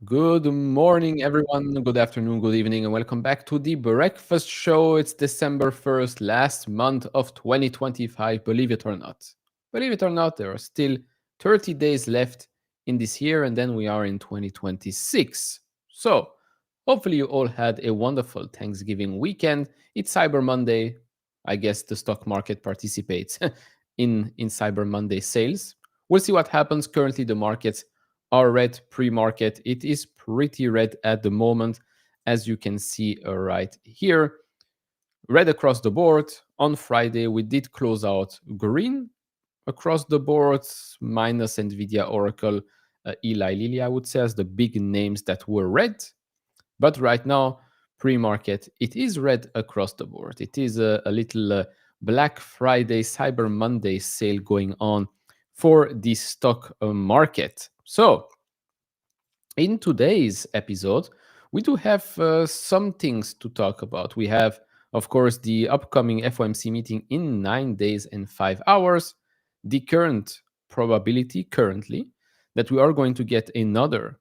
Good morning, everyone. Good afternoon, good evening, and welcome back to the Breakfast Show. It's December 1st, last month of 2025. Believe it or not. Believe it or not, there are still 30 days left in this year, and then we are in 2026. So, hopefully, you all had a wonderful Thanksgiving weekend. It's Cyber Monday. I guess the stock market participates in Cyber Monday sales. We'll see what happens. Currently, the markets are red pre-market. It is pretty red at the moment, as you can see right here. Red across the board. On Friday, we did close out green across the board, minus Nvidia, Oracle, Eli Lilly, I would say, as the big names that were red. But right now, pre-market, it is red across the board. It is a little Black Friday, Cyber Monday sale going on for the stock market. So, in today's episode, we do have some things to talk about. We have, of course, the upcoming FOMC meeting in 9 days and 5 hours, the current probability currently that we are going to get another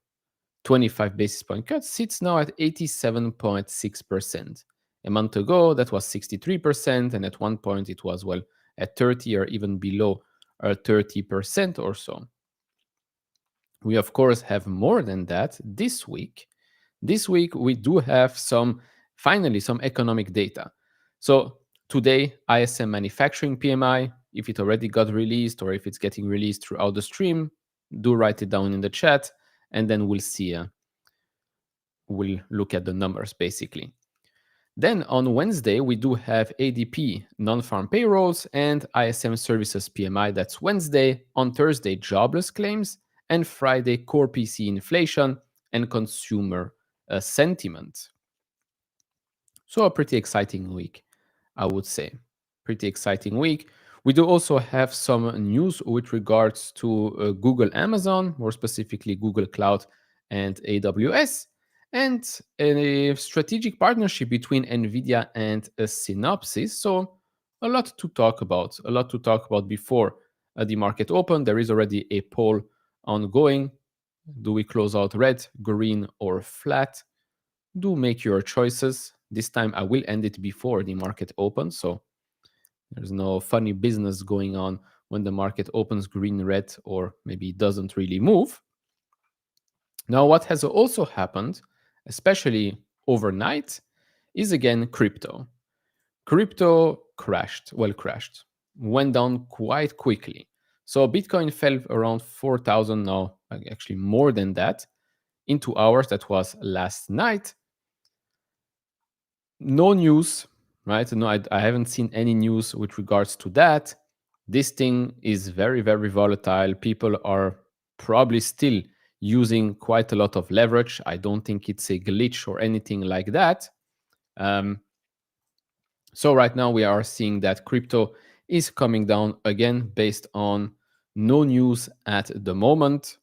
25 basis point cut sits now at 87.6%. A month ago, that was 63%, and at one point it was, well, at 30 or even below 30% or so. We, of course, have more than that this week. This week, we do have finally, some economic data. So today, ISM manufacturing PMI, if it already got released or if it's getting released throughout the stream, do write it down in the chat, and then we'll see. We'll look at the numbers, basically. Then on Wednesday, we do have ADP non-farm payrolls and ISM services PMI. That's Wednesday. On Thursday, jobless claims. And Friday, core PC inflation and consumer sentiment. So a pretty exciting week, I would say. Pretty exciting week. We do also have some news with regards to Google, Amazon, more specifically Google Cloud and AWS, and a strategic partnership between Nvidia and Synopsys. So a lot to talk about. A lot to talk about before the market open. There is already a poll ongoing. Do we close out red, green, or flat? Do make your choices. This time I will end it before the market opens, so there's no funny business going on when the market opens green, red, or maybe it doesn't really move. Now, what has also happened, especially overnight, is again crypto. Crypto crashed, went down quite quickly. So Bitcoin fell around 4,000 now, actually more than that, in 2 hours. That was last night. No news, right? No, I haven't seen any news with regards to that. This thing is very, very volatile. People are probably still using quite a lot of leverage. I don't think it's a glitch or anything like that. Um, so right now we are seeing that crypto is coming down again based on no news at the moment.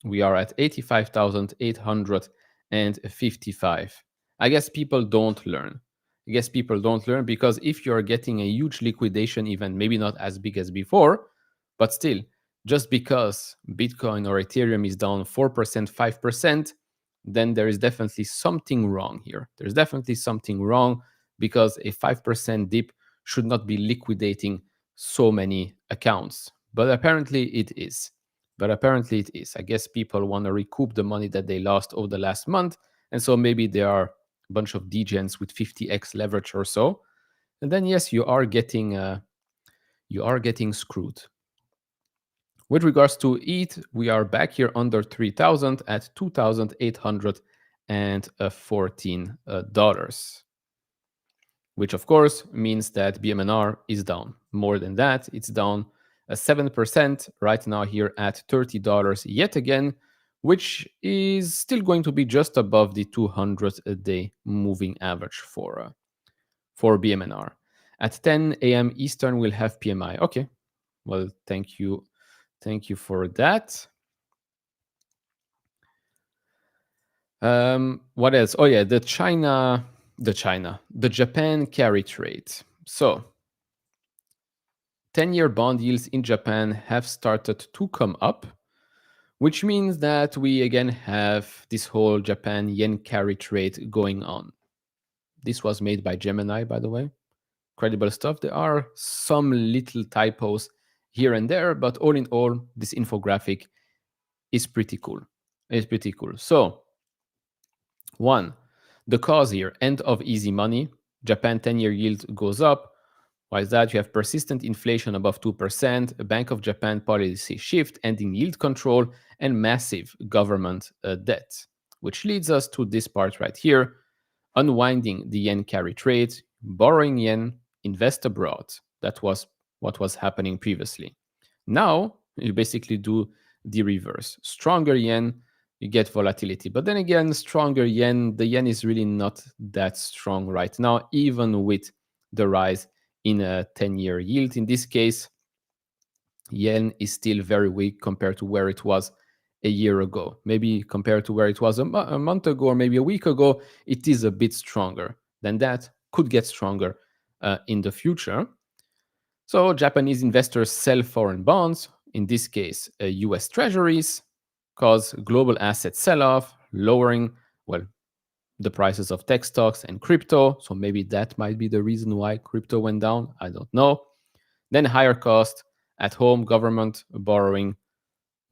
We are at 85,855. I guess people don't learn. I guess people don't learn because if you're getting a huge liquidation event, maybe not as big as before, but still, just because Bitcoin or Ethereum is down 4%, 5%, then there is definitely something wrong here. There's definitely something wrong because a 5% dip should not be liquidating so many accounts. But apparently it is. I guess people want to recoup the money that they lost over the last month. And so maybe there are a bunch of degens with 50x leverage or so. And then yes, you are getting screwed. With regards to ETH, we are back here under 3,000 at $2,814, which of course means that BMNR is down. More than that, it's down 7% right now here at $30 yet again, which is still going to be just above the 200 a day moving average for BMNR. At 10 a.m. Eastern, we'll have PMI. Okay, well, thank you. Thank you for that. What else? Oh yeah, the Japan carry trade. So 10-year bond yields in Japan have started to come up, which means that we again have this whole Japan yen carry trade going on. This was made by Gemini, by the way. Credible stuff. There are some little typos here and there, but all in all, this infographic is pretty cool. It's pretty cool. So, one, the cause here, end of easy money. Japan 10-year yield goes up. Why is that? You have persistent inflation above 2%, a Bank of Japan policy shift, ending yield control, and massive government debt, which leads us to this part right here, unwinding the yen carry trade, borrowing yen, invest abroad. That was what was happening previously. Now, you basically do the reverse. Stronger yen, you get volatility. But then again, stronger yen, the yen is really not that strong right now, even with the rise in a 10-year yield. In this case, yen is still very weak compared to where it was a year ago. Maybe compared to where it was a month ago or maybe a week ago, it is a bit stronger than that, could get stronger in the future. So Japanese investors sell foreign bonds, in this case, US treasuries, cause global asset sell-off, lowering, well, the prices of tech stocks and crypto. So maybe that might be the reason why crypto went down. I don't know. Then higher cost at home, government borrowing,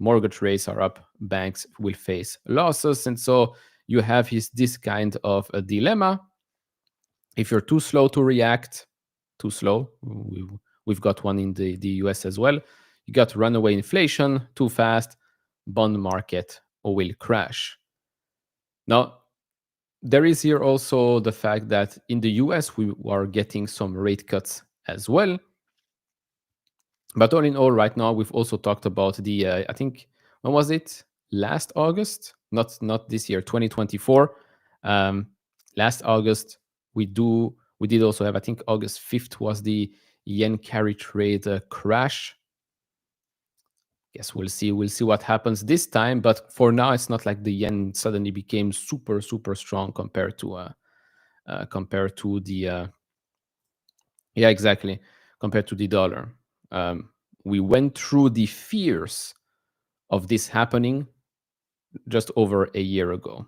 mortgage rates are up, banks will face losses. And so you have this kind of a dilemma. If you're too slow to react, too slow, we've got one in the US as well. You got runaway inflation, too fast, bond market will crash. Now, there is here also the fact that in the US, we are getting some rate cuts as well. But all in all, right now, we've also talked about the, I think, when was it? Last August? Not this year, 2024. Last August, we did also have, I think August 5th was the yen carry trade crash. Guess we'll see what happens this time. But for now, it's not like the yen suddenly became super, super strong compared to the yeah, exactly, compared to the dollar. We went through the fears of this happening just over a year ago.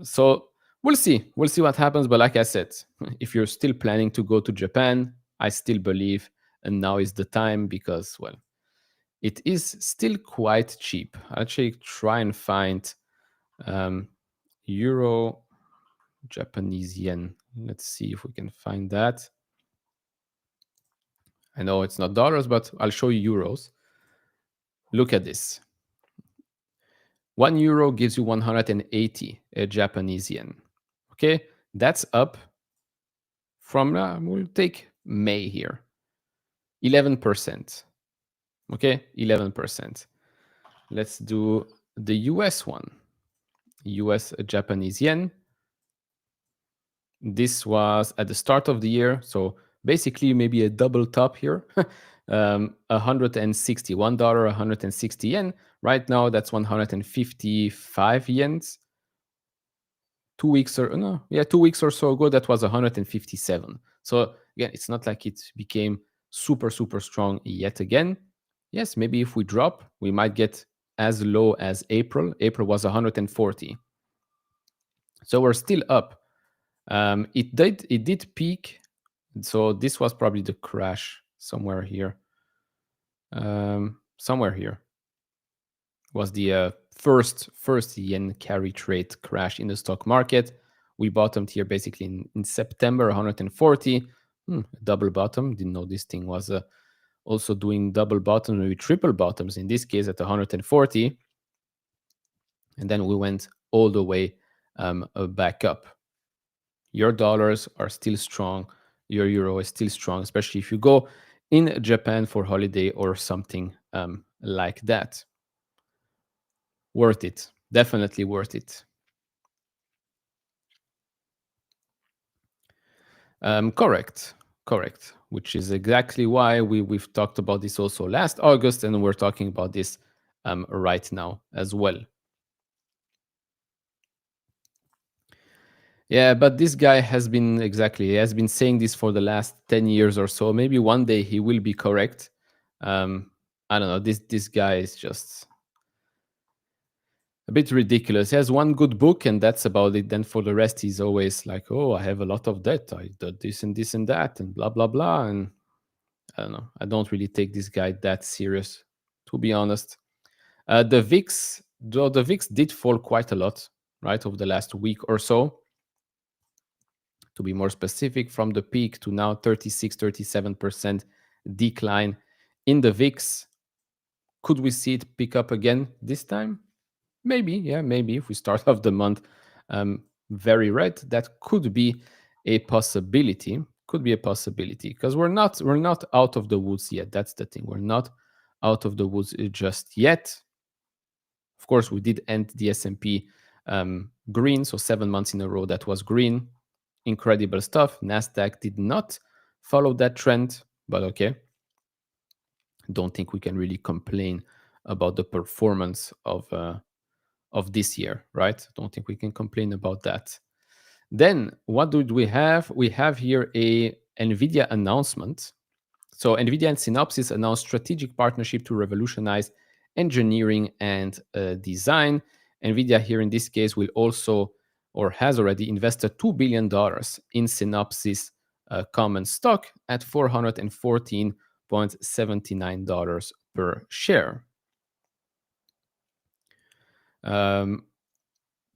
So we'll see what happens. But like I said, if you're still planning to go to Japan, I still believe and now is the time because, well, it is still quite cheap. I'll actually try and find euro Japanese yen. Let's see if we can find that. I know it's not dollars, but I'll show you euros. Look at this. 1 euro gives you 180 Japanese yen. Okay, that's up from, we'll take May here, 11%. Okay, 11%. Let's do the US one. US Japanese yen. This was at the start of the year, so basically maybe a double top here. $161, 160 yen. Right now, that's 155 yens. 2 weeks or no, yeah, 2 weeks or so ago, that was 157. So again, it's not like it became super, super strong yet again. Yes, maybe if we drop, we might get as low as April. April was 140. So we're still up. It did peak. So this was probably the crash somewhere here. Somewhere here was the first yen carry trade crash in the stock market. We bottomed here basically in September, 140. Double bottom. Didn't know this thing was also doing double bottom, maybe triple bottoms in this case at 140. And then we went all the way back up. Your dollars are still strong. Your euro is still strong, especially if you go in Japan for holiday or something like that. Worth it. Definitely worth it. Correct. Correct. Which is exactly why we've talked about this also last August, and we're talking about this right now as well. Yeah, but this guy he has been saying this for the last 10 years or so. Maybe one day he will be correct. I don't know. This guy is just a bit ridiculous. He has one good book and that's about it. Then for the rest, he's always like, "Oh, I have a lot of debt. I did this and that and blah blah blah." And I don't know. I don't really take this guy that serious, to be honest. The VIX, though, the VIX did fall quite a lot, right, over the last week or so. To be more specific, from the peak to now 36, 37% decline in the VIX. Could we see it pick up again this time? Maybe, yeah, maybe if we start off the month very red, that could be a possibility. Could be a possibility because we're not out of the woods yet. That's the thing. We're not out of the woods just yet. Of course, we did end the S&P green, so 7 months in a row that was green. Incredible stuff. Nasdaq did not follow that trend, but okay. Don't think we can really complain about the performance of this year, right? Don't think we can complain about that. Then what did we have? We have here a Nvidia announcement. So Nvidia and Synopsys announced strategic partnership to revolutionize engineering and design. Nvidia here in this case will also or has already invested $2 billion in Synopsys common stock at $414.79 per share.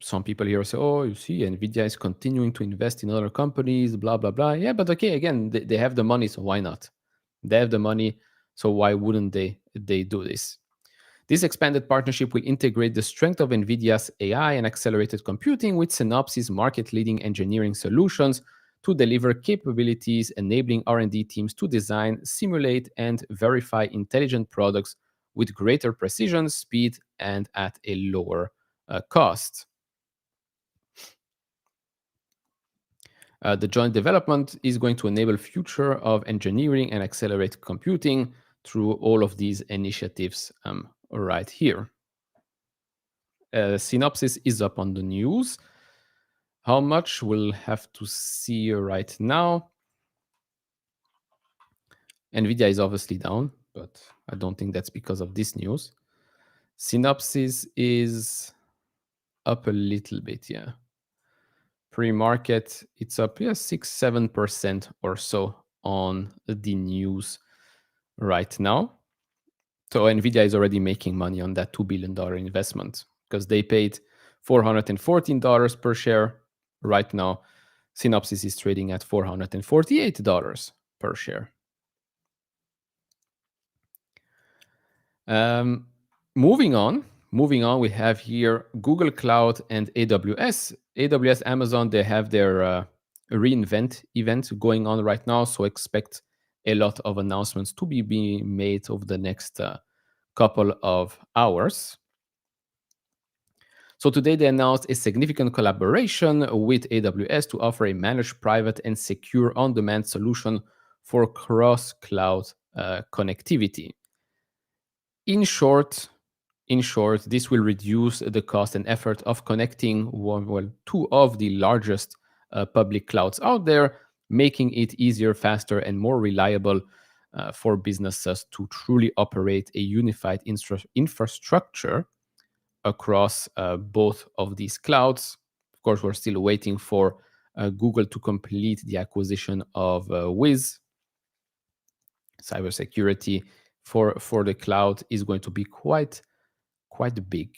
Some people here say, "Oh, you see, Nvidia is continuing to invest in other companies, blah, blah, blah." Yeah, but okay, again, they have the money, so why not? They have the money, so why wouldn't they do this? This expanded partnership will integrate the strength of Nvidia's AI and accelerated computing with Synopsys' market-leading engineering solutions to deliver capabilities enabling R&D teams to design, simulate, and verify intelligent products with greater precision, speed, and at a lower cost. The joint development is going to enable future of engineering and accelerate computing through all of these initiatives right here. Synopsys is up on the news. How much we'll have to see right now. Nvidia is obviously down, but I don't think that's because of this news. Synopsys is up a little bit, yeah. Pre-market, it's up 6-7% or so on the news right now. So Nvidia is already making money on that $2 billion investment because they paid $414 per share. Right now, Synopsys is trading at $448 per share. Moving on, Moving on, we have here Google Cloud and AWS. AWS, Amazon, they have their reInvent event going on right now. So expect a lot of announcements to be being made over the next couple of hours. So today they announced a significant collaboration with AWS to offer a managed, private, and secure on-demand solution for cross-cloud connectivity. In short, this will reduce the cost and effort of connecting two of the largest public clouds out there, making it easier, faster, and more reliable for businesses to truly operate a unified infrastructure across both of these clouds. Of course, we're still waiting for Google to complete the acquisition of Wiz. Cybersecurity for the cloud is going to be quite big.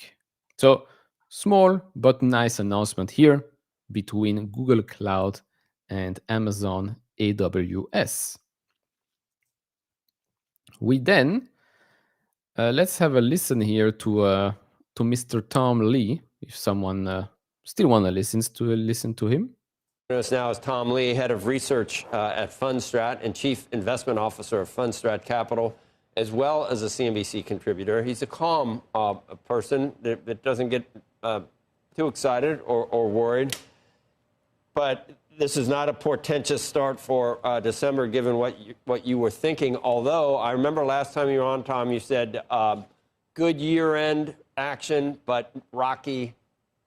So small but nice announcement here between Google Cloud and Amazon AWS. We then let's have a listen here to Mr. Tom Lee, if someone still want to listen to him. Us now is Tom Lee, head of research at Fundstrat and chief investment officer of Fundstrat Capital, as well as a CNBC contributor. He's a calm person that doesn't get too excited or worried. But this is not a portentous start for December, given what you were thinking. Although I remember last time you were on, Tom, you said good year-end action, but rocky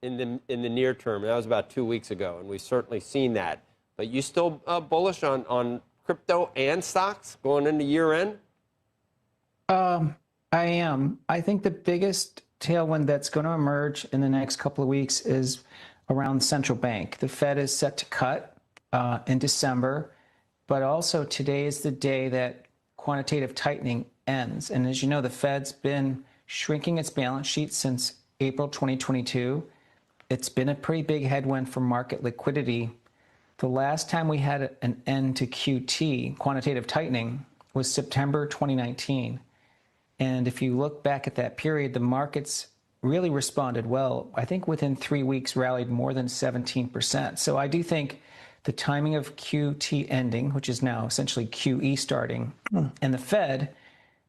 in the near term. That was about 2 weeks ago, and we've certainly seen that. But you still bullish on crypto and stocks going into year-end? I am. I think the biggest tailwind that's going to emerge in the next couple of weeks is around central bank. The Fed is set to cut in December, but also today is the day that quantitative tightening ends. And as you know, the Fed's been shrinking its balance sheet since April 2022. It's been a pretty big headwind for market liquidity. The last time we had an end to QT, quantitative tightening, was September 2019. And if you look back at that period, the markets really responded well. I think within 3 weeks rallied more than 17%. So I do think the timing of QT ending, which is now essentially QE starting, and the Fed,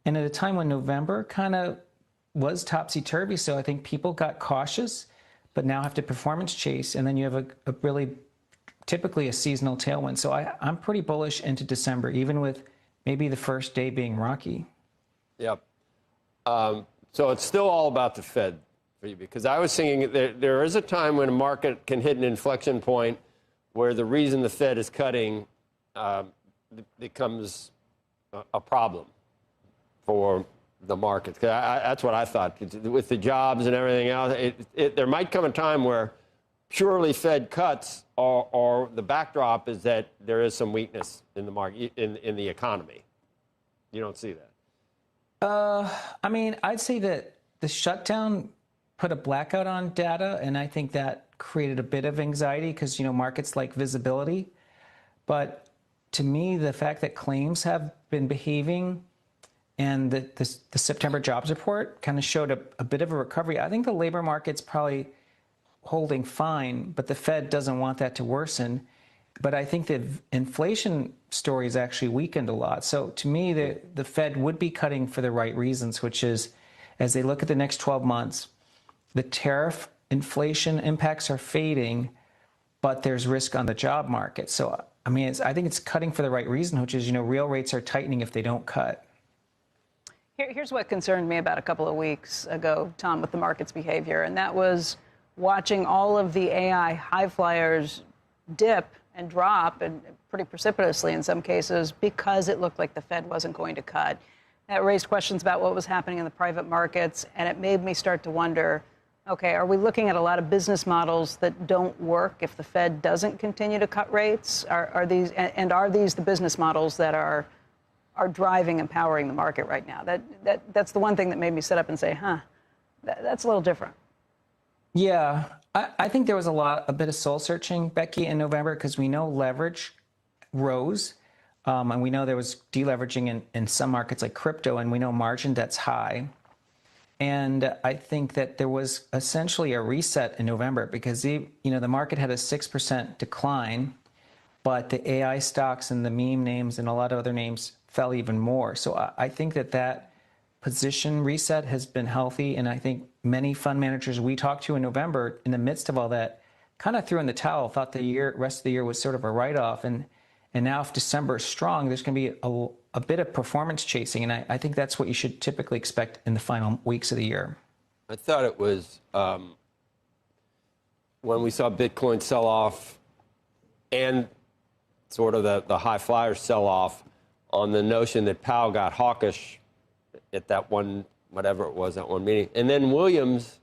and at a time when November kind of was topsy-turvy, so I think people got cautious, but now have to performance chase, and then you have a really typically a seasonal tailwind. So I'm pretty bullish into December, even with maybe the first day being rocky. Yep. So it's still all about the Fed for you, because I was thinking there is a time when a market can hit an inflection point where the reason the Fed is cutting becomes a problem for the market. That's what I thought. With the jobs and everything else, there might come a time where purely Fed cuts, or the backdrop is that there is some weakness in the market, in the economy. You don't see that? I mean, I'd say that the shutdown put a blackout on data, and I think that created a bit of anxiety because, you know, markets like visibility. But to me, the fact that claims have been behaving and the September jobs report kind of showed a bit of a recovery. I think the labor market's probably holding fine, but the Fed doesn't want that to worsen. But I think the inflation story is actually weakened a lot. So to me, the Fed would be cutting for the right reasons, which is, as they look at the next 12 months, the tariff inflation impacts are fading, but there's risk on the job market. So, I mean, I think it's cutting for the right reason, which is, you know, real rates are tightening if they don't cut. Here's what concerned me about a couple of weeks ago, Tom, with the market's behavior, and that was watching all of the AI high flyers dip and drop, and pretty precipitously in some cases, because it looked like the Fed wasn't going to cut. That raised questions about what was happening in the private markets, and it made me start to wonder, okay, are we looking at a lot of business models that don't work if the Fed doesn't continue to cut rates? Are these the business models that are driving and powering the market right now? That's the one thing that made me sit up and say, that's a little different. Yeah, I think there was a bit of soul searching, Becky, in November, because we know leverage rose, and we know there was deleveraging in some markets like crypto, and we know margin debt's high. And I think that there was essentially a reset in November because the market had a 6% decline, but the AI stocks and the meme names and a lot of other names fell even more. So I think that position reset has been healthy. And I think many fund managers we talked to in November, in the midst of all that, kind of threw in the towel, thought the rest of the year was sort of a write-off. And now if December is strong, there's going to be a bit of performance chasing. And I think that's what you should typically expect in the final weeks of the year. I thought it was when we saw Bitcoin sell off and sort of the high flyers sell off on the notion that Powell got hawkish at that one, whatever it was, that one meeting. And then Williams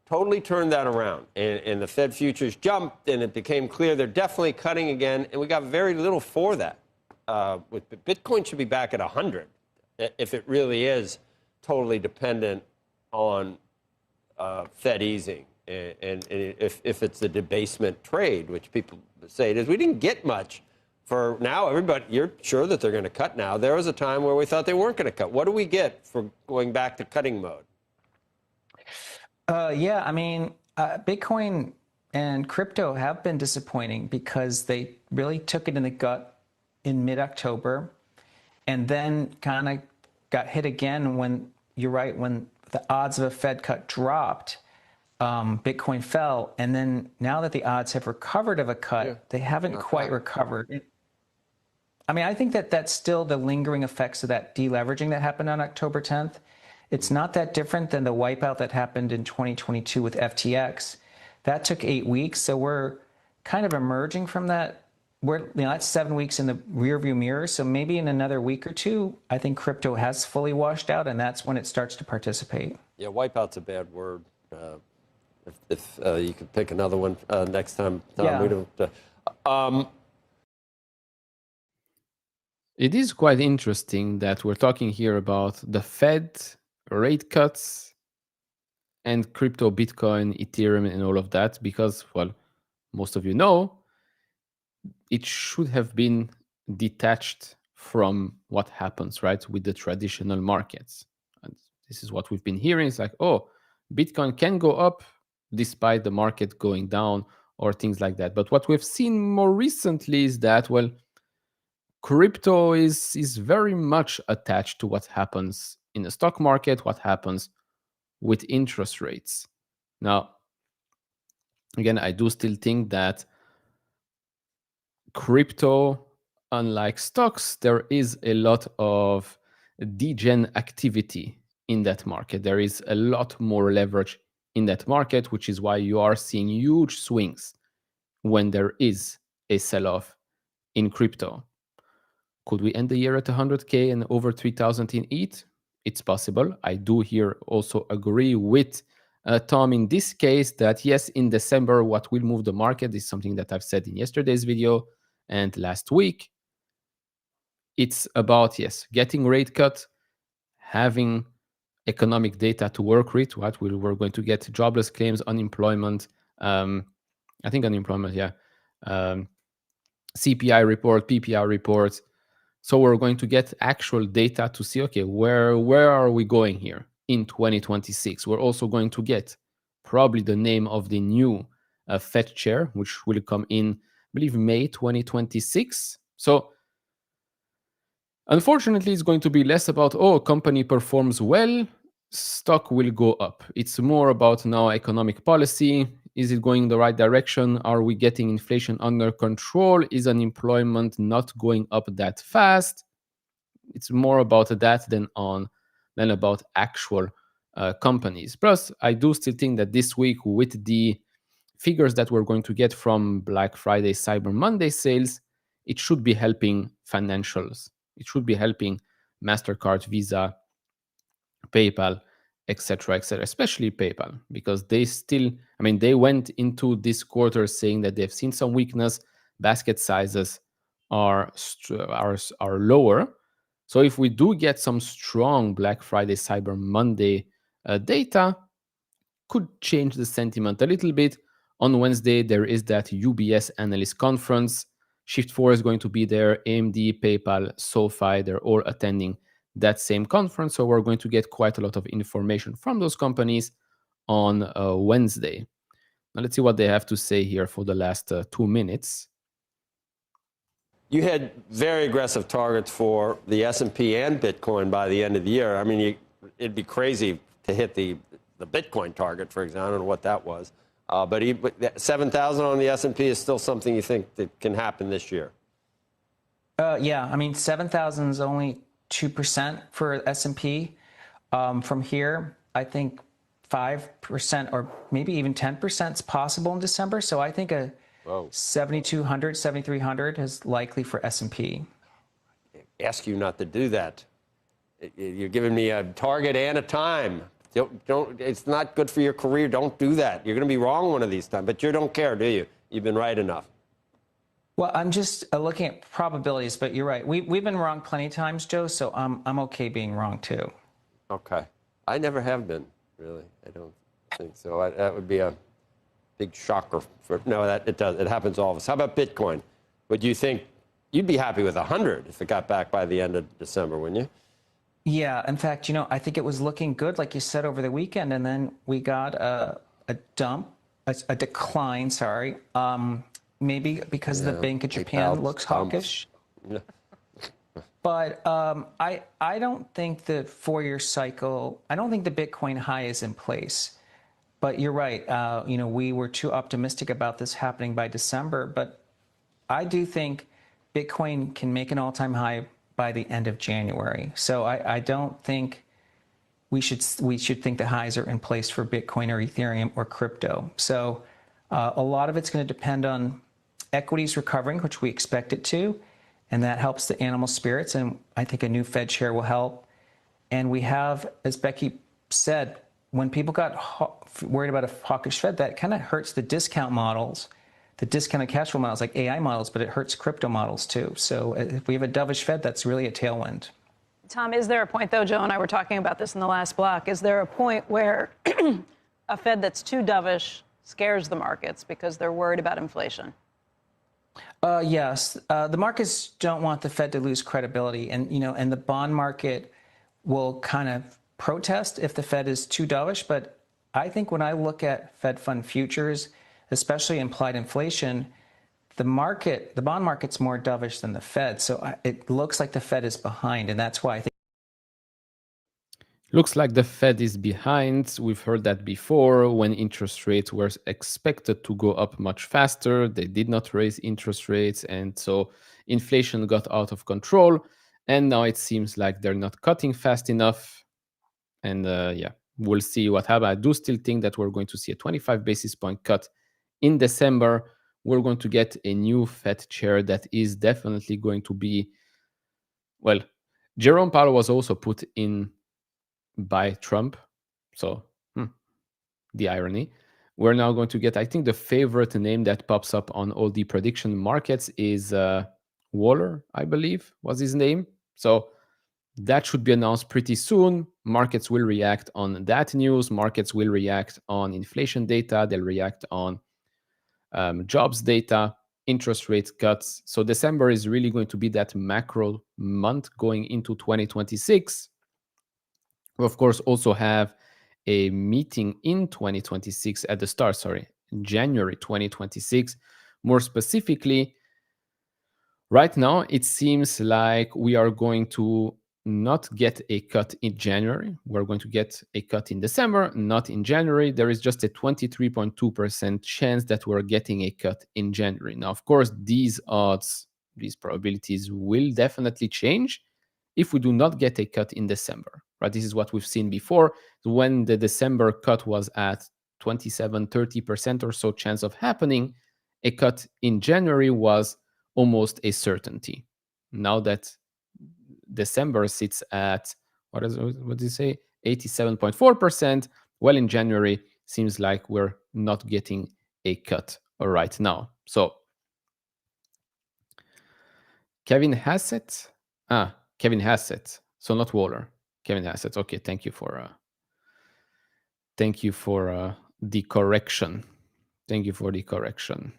totally turned that around. And the Fed futures jumped, and it became clear they're definitely cutting again. And we got very little for that. Bitcoin should be back at 100 if it really is totally dependent on Fed easing. And if it's a debasement trade, which people say it is, we didn't get much for now. Everybody, you're sure that they're going to cut now. There was a time where we thought they weren't going to cut. What do we get for going back to cutting mode? Yeah, I mean, Bitcoin and crypto have been disappointing because they really took it in the gut in mid-October and then kind of got hit again when, you're right, when the odds of a Fed cut dropped, Bitcoin fell. And then now that the odds have recovered of a cut, they haven't quite recovered. I mean, I think that that's still the lingering effects of that deleveraging that happened on October 10th. It's not that different than the wipeout that happened in 2022 with FTX. That took 8 weeks. So we're kind of emerging from that. That's 7 weeks in the rearview mirror. So maybe in another week or two, I think crypto has fully washed out, and that's when it starts to participate. Yeah, wipeout's a bad word. If you could pick another one next time, Tom, Yeah. we don't. It is quite interesting that we're talking here about the Fed, rate cuts, and crypto, Bitcoin, Ethereum, and all of that, because, well, most of you know, it should have been detached from what happens, right, with the traditional markets. And this is what we've been hearing. It's like, oh, Bitcoin can go up despite the market going down or things like that. But what we've seen more recently is that, well, crypto is very much attached to what happens in the stock market, what happens with interest rates. Now, again, I do still think that crypto, unlike stocks, there is a lot of degen activity in that market. There is a lot more leverage in that market, which is why you are seeing huge swings when there is a sell-off in crypto. Could we end the year at 100K and over 3,000 in ETH? It's possible. I do here also agree with Tom in this case that yes, in December, what will move the market is something that I've said in yesterday's video and last week. It's about, yes, getting rate cut, having economic data to work with. What we're going to get jobless claims, unemployment. I think unemployment, yeah. CPI report, PPI report. So we're going to get actual data to see, okay, where are we going here in 2026? We're also going to get probably the name of the new Fed chair, which will come in, I believe, May 2026. So unfortunately, it's going to be less about, oh, company performs well, stock will go up. It's more about now economic policy. Is it going the right direction? Are we getting inflation under control? Is unemployment not going up that fast? It's more about that than about actual companies. Plus, I do still think that this week, with the figures that we're going to get from Black Friday, Cyber Monday sales, it should be helping financials. It should be helping MasterCard, Visa, PayPal, etc., especially PayPal, because they went into this quarter saying that they've seen some weakness. Basket sizes are lower. So if we do get some strong Black Friday, Cyber Monday data, could change the sentiment a little bit. On Wednesday, there is that UBS analyst conference. Shift4 is going to be there. AMD, PayPal, SoFi, they're all attending that same conference. So we're going to get quite a lot of information from those companies on Wednesday. Now let's see what they have to say here for the last 2 minutes. You had very aggressive targets for the S&P and Bitcoin by the end of the year. I mean, it'd be crazy to hit the Bitcoin target, for example. I don't know what that was. But 7,000 on the S&P is still something you think that can happen this year? Yeah, I mean, 7,000 is only 2% for S&P. From here, I think 5% or maybe even 10% is possible in December. So I think a 7,200, 7,300 is likely for S&P. Ask you not to do that. You're giving me a target and a time. Don't. It's not good for your career. Don't do that. You're going to be wrong one of these times. But you don't care, do you? You've been right enough. Well, I'm just looking at probabilities, but you're right. We've been wrong plenty of times, Joe, so I'm okay being wrong too. Okay. I never have been, really. I don't think so. That would be a big shocker. It happens to all of us. How about Bitcoin? Would you think you'd be happy with 100 if it got back by the end of December, wouldn't you? Yeah. In fact, I think it was looking good, like you said, over the weekend, and then we got a decline, sorry. Maybe because the Bank of Japan looks hawkish. Yeah. But I don't think the 4-year cycle, I don't think the Bitcoin high is in place. But you're right. We were too optimistic about this happening by December. But I do think Bitcoin can make an all-time high by the end of January. So I don't think we should think the highs are in place for Bitcoin or Ethereum or crypto. So a lot of it's going to depend on equities recovering, which we expect it to, and that helps the animal spirits. And I think a new Fed chair will help. And we have, as Becky said, when people got worried about a hawkish Fed, that kind of hurts the discount models, the discounted cash flow models like AI models, but it hurts crypto models too. So if we have a dovish Fed, that's really a tailwind. Tom, is there a point, though, Joe and I were talking about this in the last block, is there a point where a Fed that's too dovish scares the markets because they're worried about inflation? Yes. The markets don't want the Fed to lose credibility. And the bond market will kind of protest if the Fed is too dovish. But I think when I look at Fed fund futures, especially implied inflation, the bond market's more dovish than the Fed. So it looks like the Fed is behind. And that's why I think. Looks like the Fed is behind. We've heard that before when interest rates were expected to go up much faster. They did not raise interest rates. And so inflation got out of control. And now it seems like they're not cutting fast enough. And we'll see what happens. I do still think that we're going to see a 25 basis point cut in December. We're going to get a new Fed chair that is definitely going to be, well, Jerome Powell was also put in by Trump. So the irony. We're now going to get, I think the favorite name that pops up on all the prediction markets is Waller, I believe was his name. So that should be announced pretty soon. Markets will react on that news. Markets will react on inflation data. They'll react on jobs data, interest rate cuts. So December is really going to be that macro month going into 2026. We, of course, also have a meeting in 2026 at the start, January 2026. More specifically, right now, it seems like we are going to not get a cut in January. We're going to get a cut in December, not in January. There is just a 23.2% chance that we're getting a cut in January. Now, of course, these odds, these probabilities will definitely change if we do not get a cut in December, right? This is what we've seen before. When the December cut was at 27, 30% or so chance of happening, a cut in January was almost a certainty. Now that December sits at, what did you say? 87.4%. Well, in January, seems like we're not getting a cut right now. So Kevin Hassett. Kevin Hassett. So not Waller. Kevin Hassett. Okay, thank you for the correction. Thank you for the correction.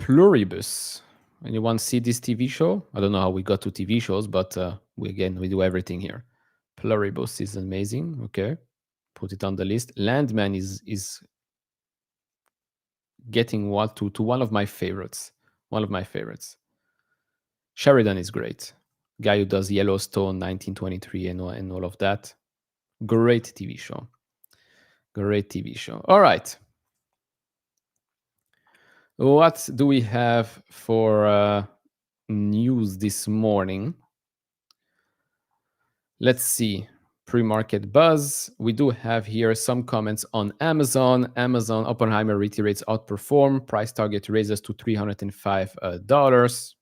Pluribus. Anyone see this TV show? I don't know how we got to TV shows, but we do everything here. Pluribus is amazing. Okay, put it on the list. Landman is getting what to one of my favorites. One of my favorites. Sheridan is great. Guy who does Yellowstone, 1923, and all of that. Great TV show. Great TV show. All right. What do we have for news this morning? Let's see. Pre-market buzz. We do have here some comments on Amazon. Amazon Oppenheimer reiterates outperform. Price target raises to $305.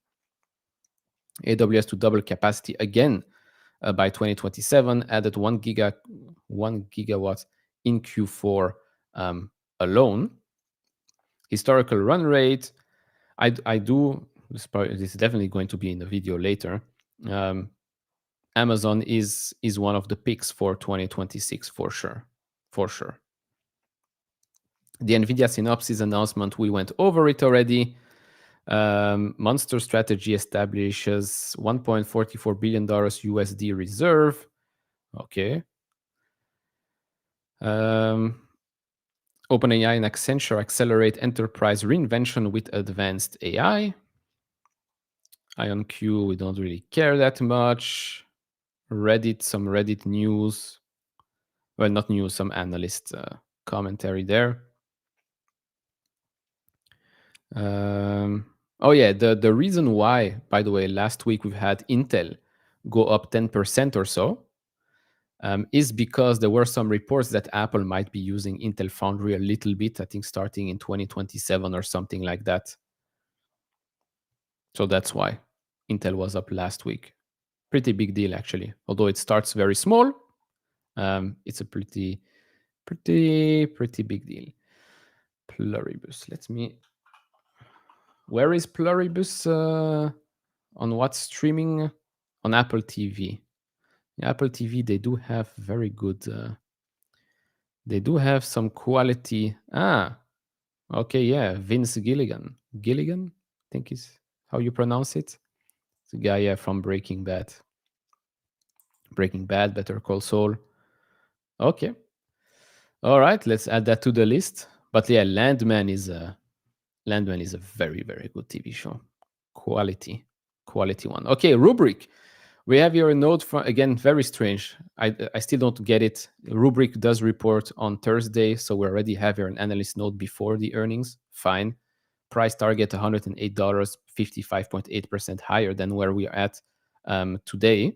AWS to double capacity again by 2027. Added 1 gigawatt in Q4 alone. Historical run rate. This is definitely going to be in the video later. Amazon is one of the picks for 2026 for sure. The Nvidia Synopsys announcement, we went over it already. Monster Strategy establishes $1.44 billion USD reserve. Okay. OpenAI and Accenture accelerate enterprise reinvention with advanced AI. IonQ, we don't really care that much. Reddit, some Reddit news. Well, not news, some analyst commentary there. Oh yeah, the reason why, by the way, last week we've had Intel go up 10% or so is because there were some reports that Apple might be using Intel Foundry a little bit, I think starting in 2027 or something like that. So that's why Intel was up last week. Pretty big deal, actually. Although it starts very small, it's a pretty big deal. Pluribus. Where is Pluribus? On what streaming? On Apple TV. Apple TV, they do have very good. They do have some quality. Okay, yeah. Vince Gilligan. Gilligan, I think is how you pronounce it. The guy from Breaking Bad. Better Call Saul. Okay. All right, let's add that to the list. But yeah, Landman is a very, very good TV show. Quality one. Okay, Rubrik. We have your note from, again, very strange. I still don't get it. Rubrik does report on Thursday, so we already have here an analyst note before the earnings. Fine. Price target $108, 55.8% higher than where we are at today.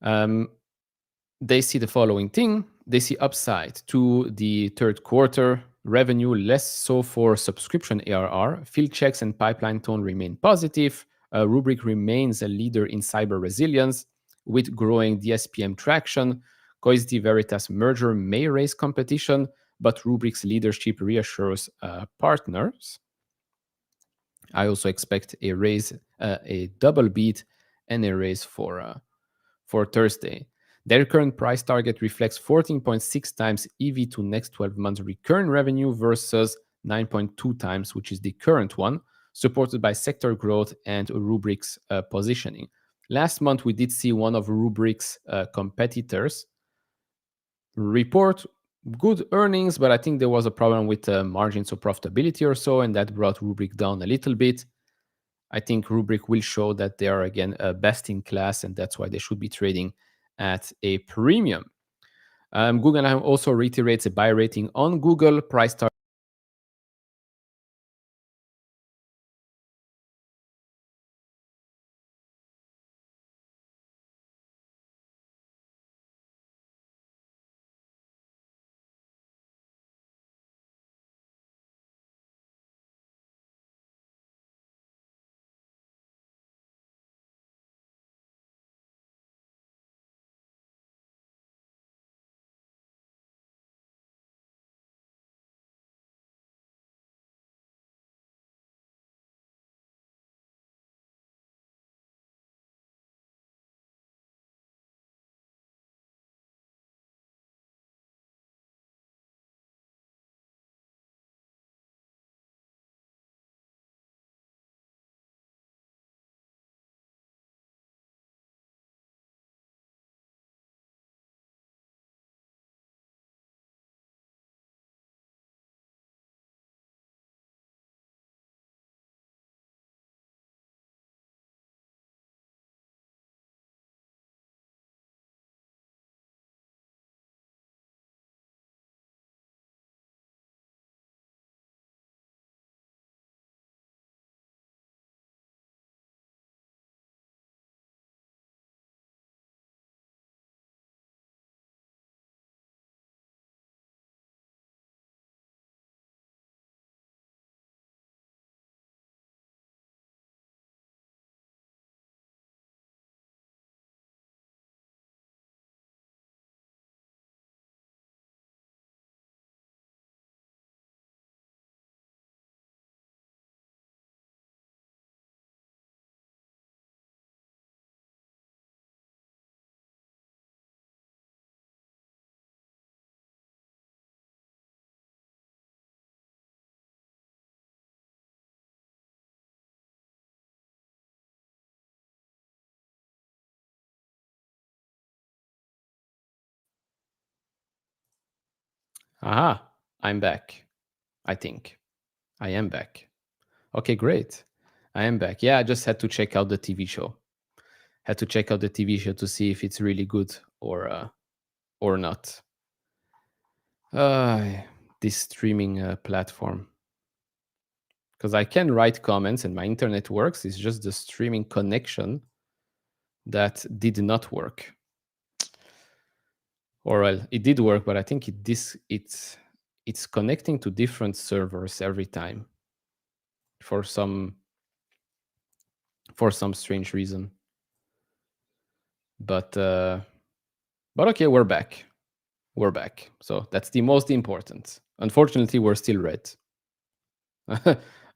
They see the following thing. They see upside to the third quarter revenue, less so for subscription ARR. Field checks and pipeline tone remain positive. Rubrik remains a leader in cyber resilience with growing DSPM traction. Coisity Veritas merger may raise competition, but Rubrik's leadership reassures partners. I also expect a raise, a double beat, and a raise for Thursday. Their current price target reflects 14.6 times EV to next 12 months recurring revenue versus 9.2 times, which is the current one, supported by sector growth and Rubrik's positioning. Last month, we did see one of Rubrik's competitors report good earnings, but I think there was a problem with margins of profitability or so, and that brought Rubrik down a little bit. I think Rubrik will show that they are, again, best in class, and that's why they should be trading at a premium. Guggenheim also reiterates a buy rating on Google. Price target Aha, I'm back. I think I am back. Okay, great. I am back. Yeah, I just had to check out the TV show. Had to check out the TV show to see if it's really good or not. This streaming platform. Because I can write comments and my internet works. It's just the streaming connection that did not work. Or well, it did work, but I think it's connecting to different servers every time for some strange reason. But okay, we're back. We're back. So that's the most important. Unfortunately, we're still red.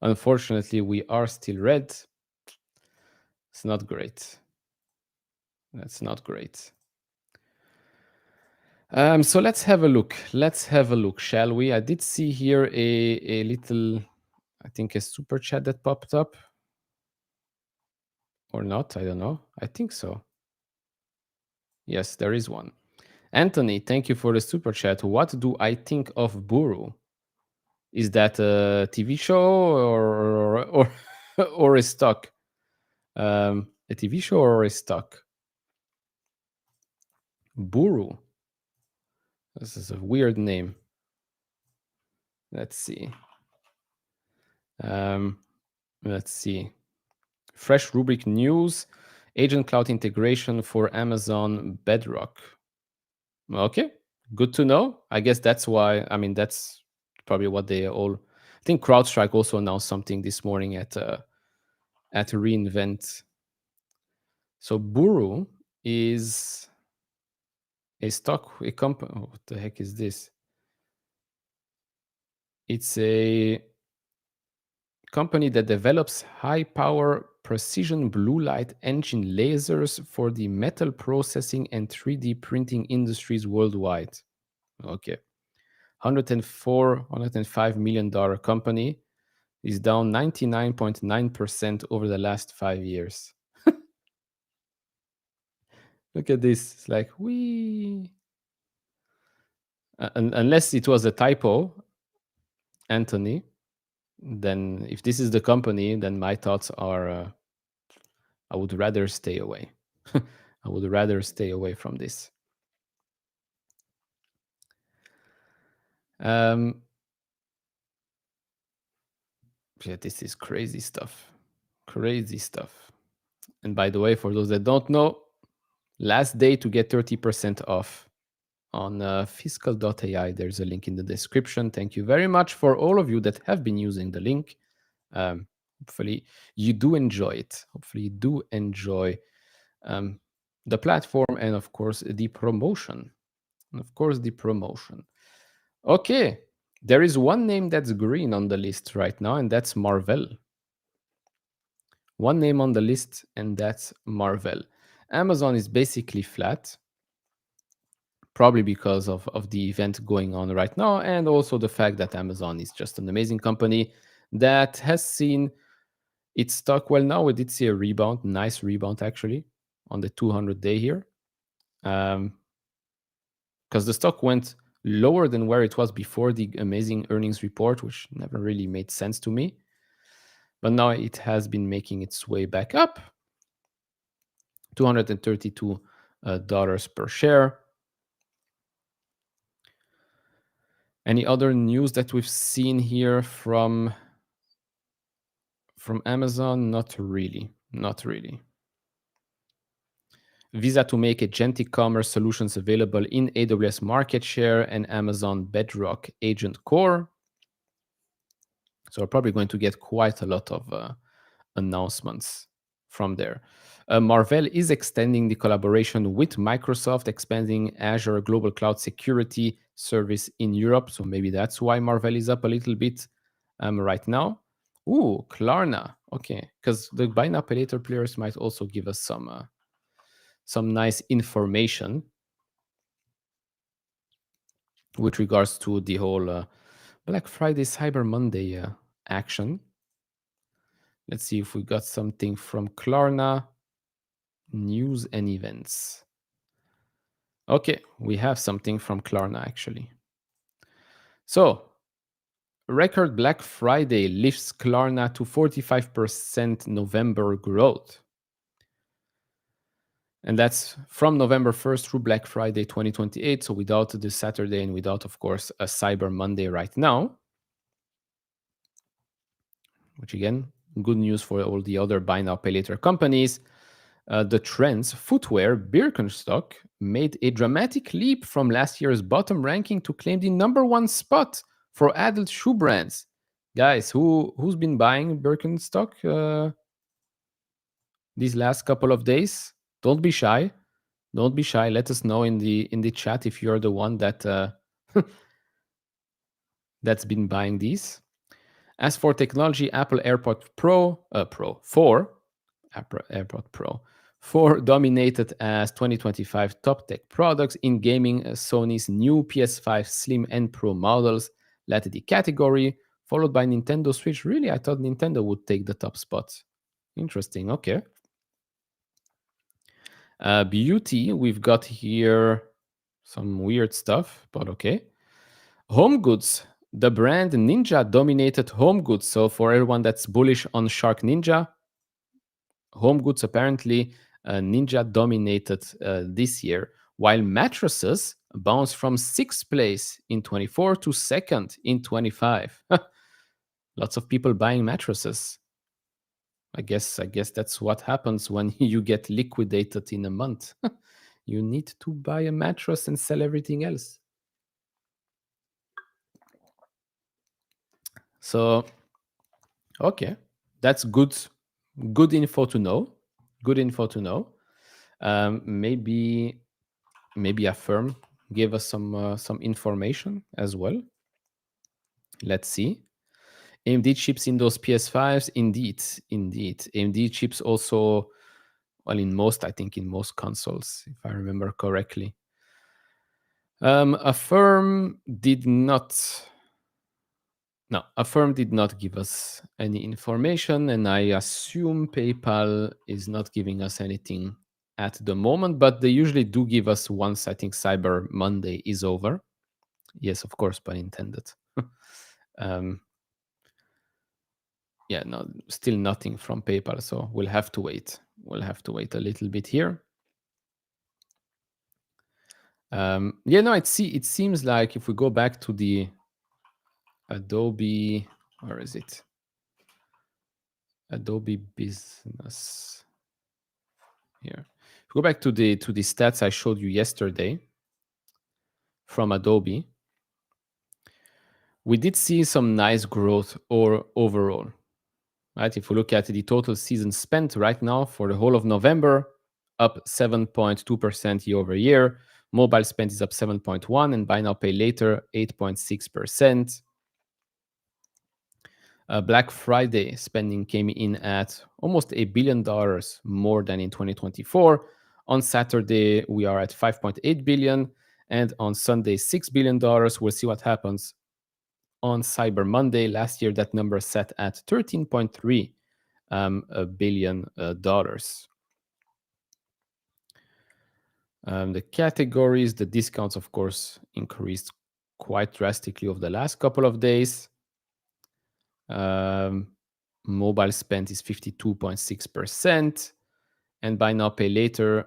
Unfortunately, we are still red. It's not great. That's not great. So let's have a look. Let's have a look, shall we? I did see here a little, I think, a super chat that popped up. Or not, I don't know. I think so. Yes, there is one. Anthony, thank you for the super chat. What do I think of Buru? Is that a TV show or a stock? A TV show or a stock? Buru. This is a weird name. Let's see. Let's see. Fresh rubric news. Agent Cloud integration for Amazon Bedrock. Okay, good to know. I guess that's why. I mean, that's probably what they all. I think CrowdStrike also announced something this morning at reInvent. So Buru is a stock, a company. Oh, what the heck is this? It's a company that develops high-power precision blue light engine lasers for the metal processing and 3D printing industries worldwide. Okay. $105 million company is down 99.9% over the last 5 years. Look at this. It's like, wee. Unless it was a typo, Anthony, then if this is the company, then my thoughts are I would rather stay away. I would rather stay away from this. Yeah, this is crazy stuff. Crazy stuff. And by the way, for those that don't know, last day to get 30% off on fiscal.ai. There's a link in the description. Thank you very much for all of you that have been using the link. Hopefully you do enjoy it. Hopefully you do enjoy the platform and of course the promotion. Okay, there is one name that's green on the list right now, and that's Marvell. One name on the list, and that's Marvell. Amazon is basically flat, probably because of the event going on right now, and also the fact that Amazon is just an amazing company that has seen its stock. Well, now we did see a rebound, nice rebound actually, on the 200-day here. Because the stock went lower than where it was before the amazing earnings report, which never really made sense to me. But now it has been making its way back up. $232 per share. Any other news that we've seen here from Amazon? Not really. Visa to make agentic commerce solutions available in AWS Market Share and Amazon Bedrock Agent Core. So we're probably going to get quite a lot of announcements from there. Marvell is extending the collaboration with Microsoft, expanding Azure Global Cloud Security service in Europe. So maybe that's why Marvell is up a little bit right now. Ooh, Klarna. Okay, because the buy now pay later players might also give us some nice information with regards to the whole Black Friday, Cyber Monday action. Let's see if we got something from Klarna. News and events. Okay, we have something from Klarna actually. So, record Black Friday lifts Klarna to 45% November growth. And that's from November 1st through Black Friday 2028. So without the Saturday and without, of course, a Cyber Monday right now. Which again, good news for all the other buy now, pay later companies. The trends, footwear, Birkenstock made a dramatic leap from last year's bottom ranking to claim the #1 spot for adult shoe brands. Guys, who's been buying Birkenstock these last couple of days? Don't be shy. Don't be shy. Let us know in the chat if you're the one that that's been buying these. As for technology, Apple AirPod Pro 4 dominated as 2025 top tech products. In gaming, Sony's new PS5 Slim and Pro models led the category, followed by Nintendo Switch. Really, I thought Nintendo would take the top spot. Interesting. Okay. Beauty, we've got here some weird stuff, but okay. Home goods, the brand Ninja dominated home goods. So for everyone that's bullish on Shark Ninja, home goods apparently Ninja dominated this year, while mattresses bounced from 6th place in 24 to 2nd in 25. Lots of people buying mattresses. I guess that's what happens when you get liquidated in a month. You need to buy a mattress and sell everything else. So, okay, that's good info to know. Good info to know. Maybe Affirm gave us some information as well. Let's see. AMD chips in those PS5s, indeed. AMD chips also, well, in most consoles, if I remember correctly. Affirm did not give us any information, and I assume PayPal is not giving us anything at the moment, but they usually do give us once, I think, Cyber Monday is over. Yes, of course, pun intended. Yeah, no, still nothing from PayPal, so we'll have to wait. We'll have to wait a little bit here. It seems like if we go back to the Adobe, where is it? Adobe Business. Here. If we go back to the stats I showed you yesterday from Adobe, we did see some nice growth overall. Right? If we look at the total season spent right now for the whole of November, up 7.2% year over year. Mobile spend is up 7.1%, and buy now, pay later 8.6%. Black Friday spending came in at almost $1 billion more than in 2024. On Saturday, we are at $5.8 billion, and on Sunday, $6 billion. We'll see what happens on Cyber Monday. Last year, that number set at $13.3 billion. The categories, the discounts, of course, increased quite drastically over the last couple of days. Mobile spend is 52.6%, and buy now, pay later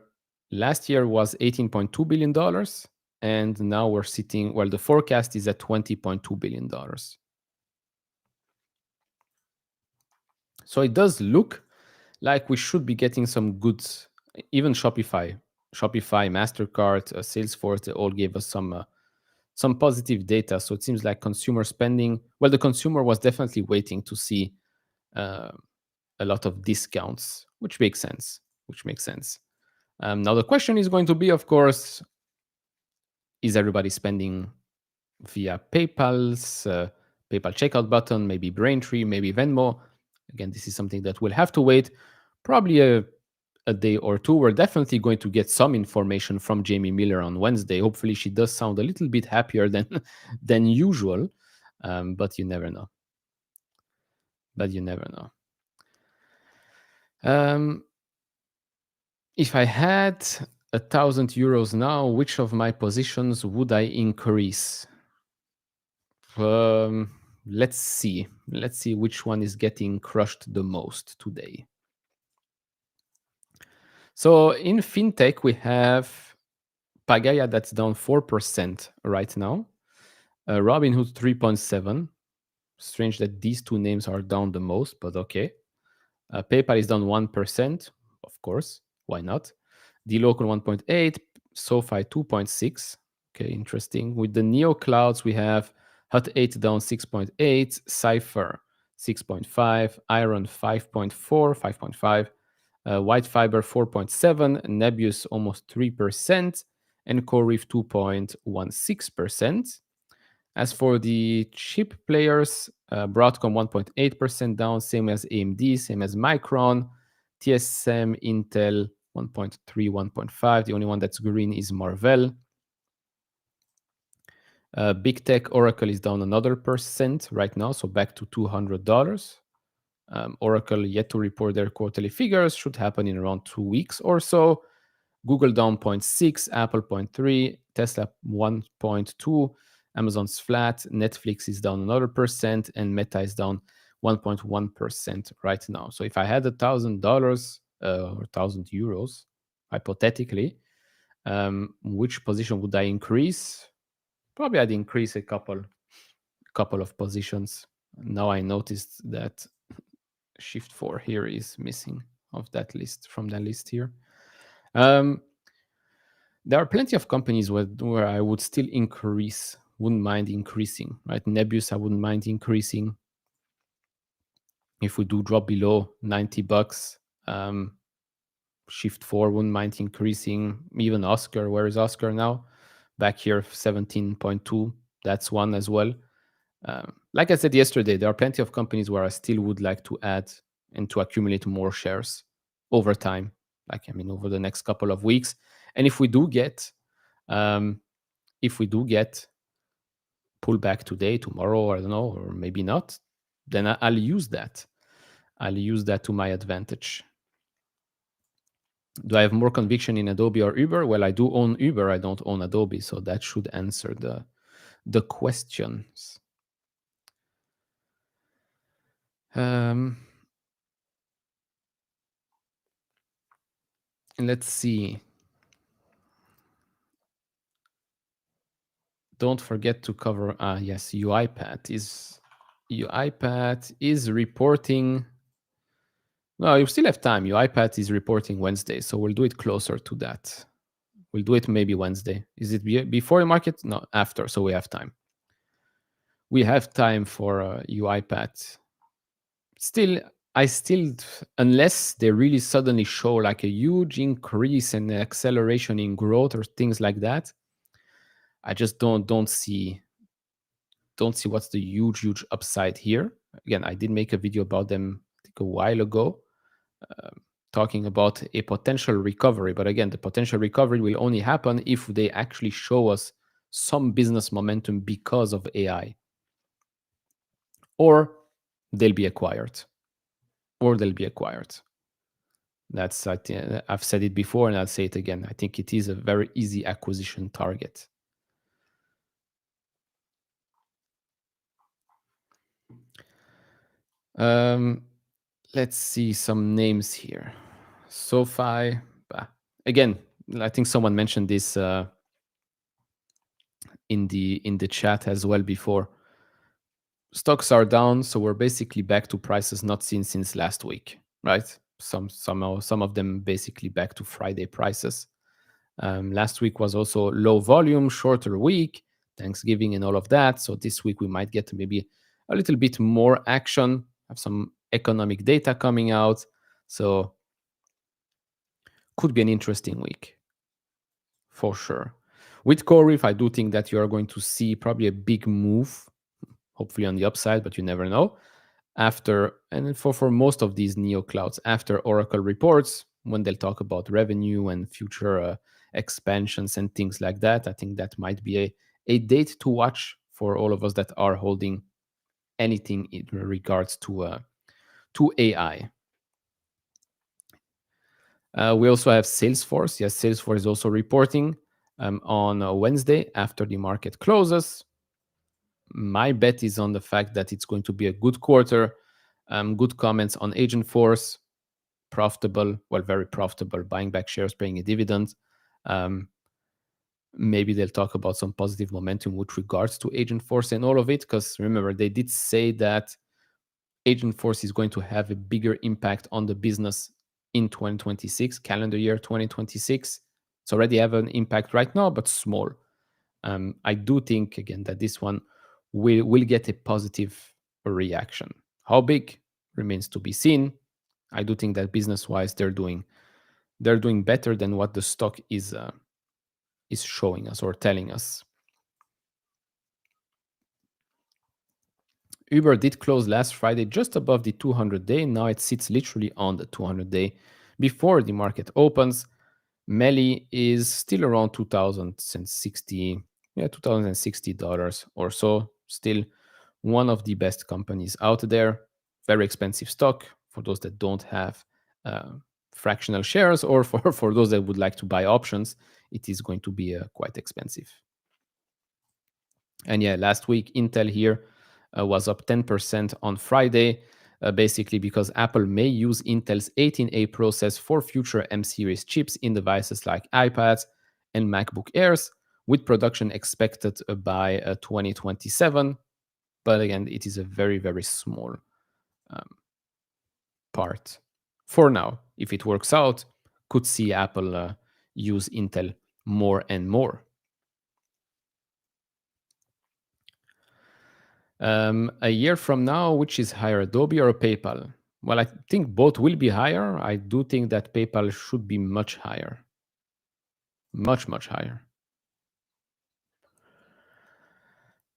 last year was $18.2 billion, and now we're sitting, well, the forecast is at $20.2 billion. So it does look like we should be getting some good, even Shopify, MasterCard, Salesforce, they all gave us some positive data. So it seems like consumer spending, well, the consumer was definitely waiting to see a lot of discounts, which makes sense. Now the question is going to be, of course, is everybody spending via PayPal's PayPal checkout button, maybe Braintree, maybe Venmo? Again, this is something that we'll have to wait probably a day or two. We're definitely going to get some information from Jamie Miller on Wednesday. Hopefully she does sound a little bit happier than usual, but you never know. If I had 1,000 euros now, which of my positions would I increase? Let's see. Let's see which one is getting crushed the most today. So in fintech, we have Pagaya that's down 4% right now. Robinhood 3.7. Strange that these two names are down the most, but okay. PayPal is down 1%. Of course, why not? dLocal 1.8, SoFi 2.6. Okay, interesting. With the neo clouds, we have Hut 8 down 6.8, Cypher 6.5, Iron 5.4, 5.5, White Fiber 4.7, Nebius almost 3%, and CoreWeave 2.16%. As for the chip players, Broadcom 1.8% down, same as AMD, same as Micron, TSM, Intel 1.3, 1.5. The only one that's green is Marvell. Big Tech, Oracle is down another percent right now, so back to $200. Oracle yet to report their quarterly figures, should happen in around 2 weeks or so. Google down 0.6, Apple 0.3, Tesla 1.2, Amazon's flat, Netflix is down another percent, and Meta is down 1.1% right now. So if I had $1,000 or 1,000 euros, hypothetically, which position would I increase? Probably I'd increase a couple of positions. Now I noticed that Shift 4 here is missing of that list, from that list here. There are plenty of companies where I would still increase, wouldn't mind increasing, right? Nebius, I wouldn't mind increasing. If we do drop below $90, Shift 4 wouldn't mind increasing. Even Oscar, where is Oscar now? Back here, 17.2. That's one as well. Like I said yesterday, there are plenty of companies where I still would like to add and to accumulate more shares over time, over the next couple of weeks. And if we do get pullback today, tomorrow, I don't know, or maybe not, then I'll use that. I'll use that to my advantage. Do I have more conviction in Adobe or Uber? Well, I do own Uber. I don't own Adobe, so that should answer the questions. Let's see. Don't forget to cover. Yes, UiPath is reporting. No, you still have time. UiPath is reporting Wednesday, so we'll do it closer to that. We'll do it maybe Wednesday. Is it before the market? No, after. So we have time. We have time for UiPath. Unless they really suddenly show like a huge increase and acceleration in growth or things like that, I just don't see what's the huge upside here. Again, I did make a video about them I think a while ago, talking about a potential recovery. But again, the potential recovery will only happen if they actually show us some business momentum because of AI. Or they'll be acquired. That's, I've said it before and I'll say it again. I think it is a very easy acquisition target. Let's see some names here. SoFi. Again, I think someone mentioned this in the chat as well before. Stocks are down, so we're basically back to prices not seen since last week, right? Some of them basically back to Friday prices. Last week was also low volume, shorter week, Thanksgiving and all of that. So this week we might get maybe a little bit more action, have some economic data coming out. So could be an interesting week for sure. With CoreWeave, I do think that you are going to see probably a big move, hopefully on the upside, but you never know. For most of these neo clouds, after Oracle reports, when they'll talk about revenue and future expansions and things like that, I think that might be a date to watch for all of us that are holding anything in regards to AI. We also have Salesforce. Yes, Salesforce is also reporting on Wednesday after the market closes. my bet is on the fact that it's going to be a good quarter. Good comments on Agent Force, profitable, well, very profitable, buying back shares, paying a dividend. Maybe they'll talk about some positive momentum with regards to Agent Force and all of it, because remember, they did say that Agent Force is going to have a bigger impact on the business in 2026, calendar year 2026. It's already have an impact right now, but small. I do think, again, that this one will get a positive reaction. How big remains to be seen. I do think that business-wise, they're doing better than what the stock is showing us or telling us. Uber did close last Friday just above the 200-day. Now it sits literally on the 200-day before the market opens. Melli is still around $2,060, $2,060 or so. Still one of the best companies out there. Very expensive stock for those that don't have fractional shares, or for those that would like to buy options. It is going to be quite expensive. And yeah, last week Intel here was up 10% on Friday, basically because Apple may use Intel's 18A process for future M series chips in devices like iPads and MacBook Airs, with production expected by 2027. But again, it is a very, very small part. For now, if it works out, could see Apple use Intel more and more. A year from now, which is higher, Adobe or PayPal? Well, I think both will be higher. I do think that PayPal should be much higher. Much, much higher.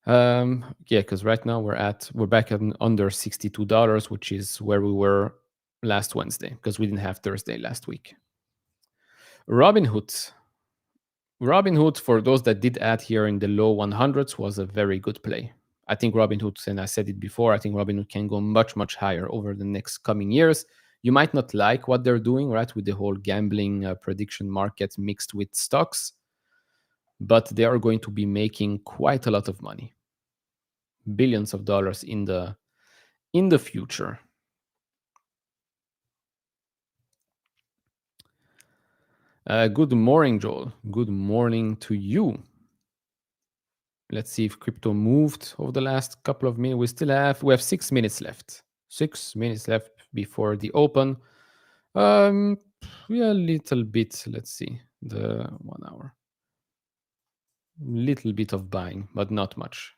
Yeah, because right now we're back at under $62, which is where we were last Wednesday, because we didn't have Thursday last week. Robinhood, for those that did add here in the low 100s, was a very good play. I think Robinhood, and I said it before, I think Robinhood can go much, much higher over the next coming years. You might not like what they're doing, right, with the whole gambling prediction market mixed with stocks, but they are going to be making quite a lot of money. Billions of dollars in the future. Good morning, Joel. Good morning to you. Let's see if crypto moved over the last couple of minutes. We have 6 minutes left. 6 minutes left before the open. Yeah, a little bit. Let's see, the 1 hour. Little bit of buying, but not much.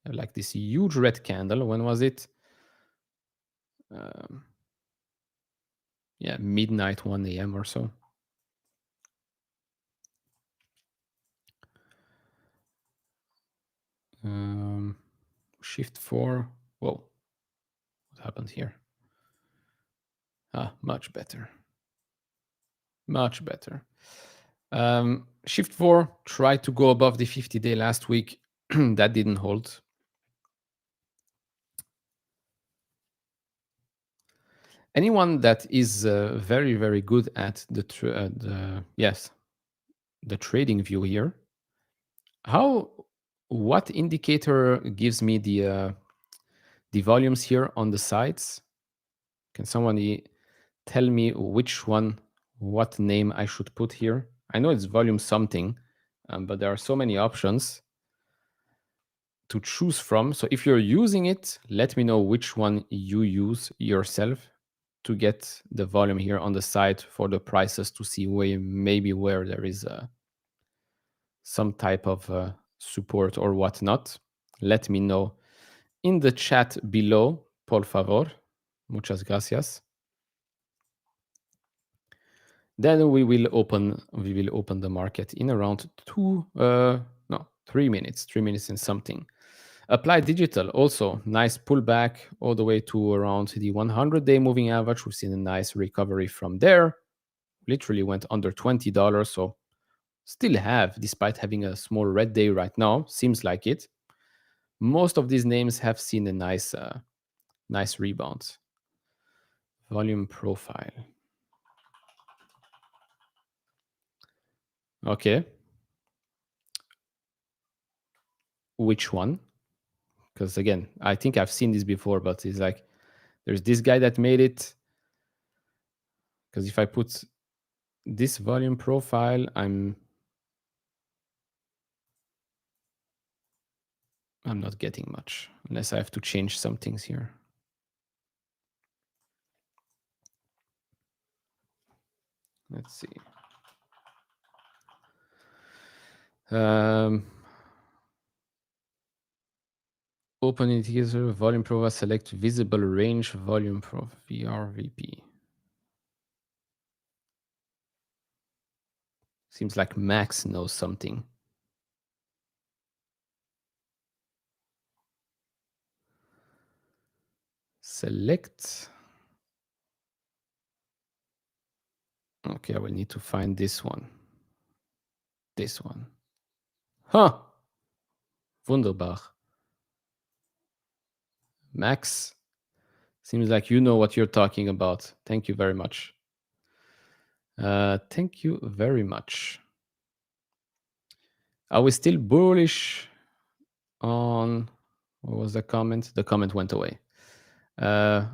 I like this huge red candle. When was it? Yeah, midnight, 1 a.m. or so. Shift 4. Whoa, what happened here? Much better. Much better. Shift 4 tried to go above the 50-day last week. That didn't hold. Anyone that is very, very good at the trading view here, what indicator gives me the volumes here on the sides? Can someone tell me which one, what name I should put here? I know it's volume something, but there are so many options to choose from. So if you're using it, let me know which one you use yourself to get the volume here on the side for the prices, to see where there is some type of support or whatnot. Let me know in the chat below, por favor. Muchas gracias. Then we will open the market in around 3 minutes. 3 minutes and something. Applied Digital, also nice pullback all the way to around the 100-day moving average. We've seen a nice recovery from there. Literally went under $20, so still have, despite having a small red day right now, seems like it. Most of these names have seen a nice rebound. Volume profile. Okay. Which one? Because again, I think I've seen this before, but it's like there's this guy that made it. Because if I put this volume profile, I'm not getting much unless I have to change some things here. Let's see. Open indicator, volume profile, select visible range, volume profile, VRVP. Seems like Max knows something. Select. Okay, I will need to find this one. This one. Huh. Wunderbar. Max, seems like you know what you're talking about. Thank you very much. Thank you very much. Are we still bullish on... What was the comment? The comment went away. I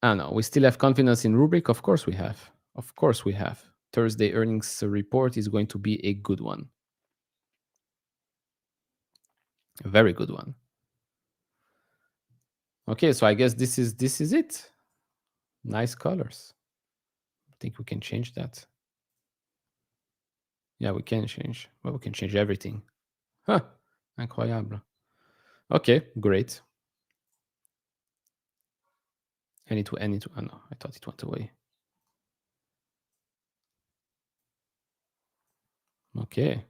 don't know. We still have confidence in Rubrik? Of course we have. Of course we have. Thursday earnings report is going to be a good one. A very good one. Okay, so I guess this is it. Nice colors. I think we can change that. Yeah, we can change. Well, we can change everything. Huh. Incroyable. Okay, great. I need to, oh no, I thought it went away. Okay.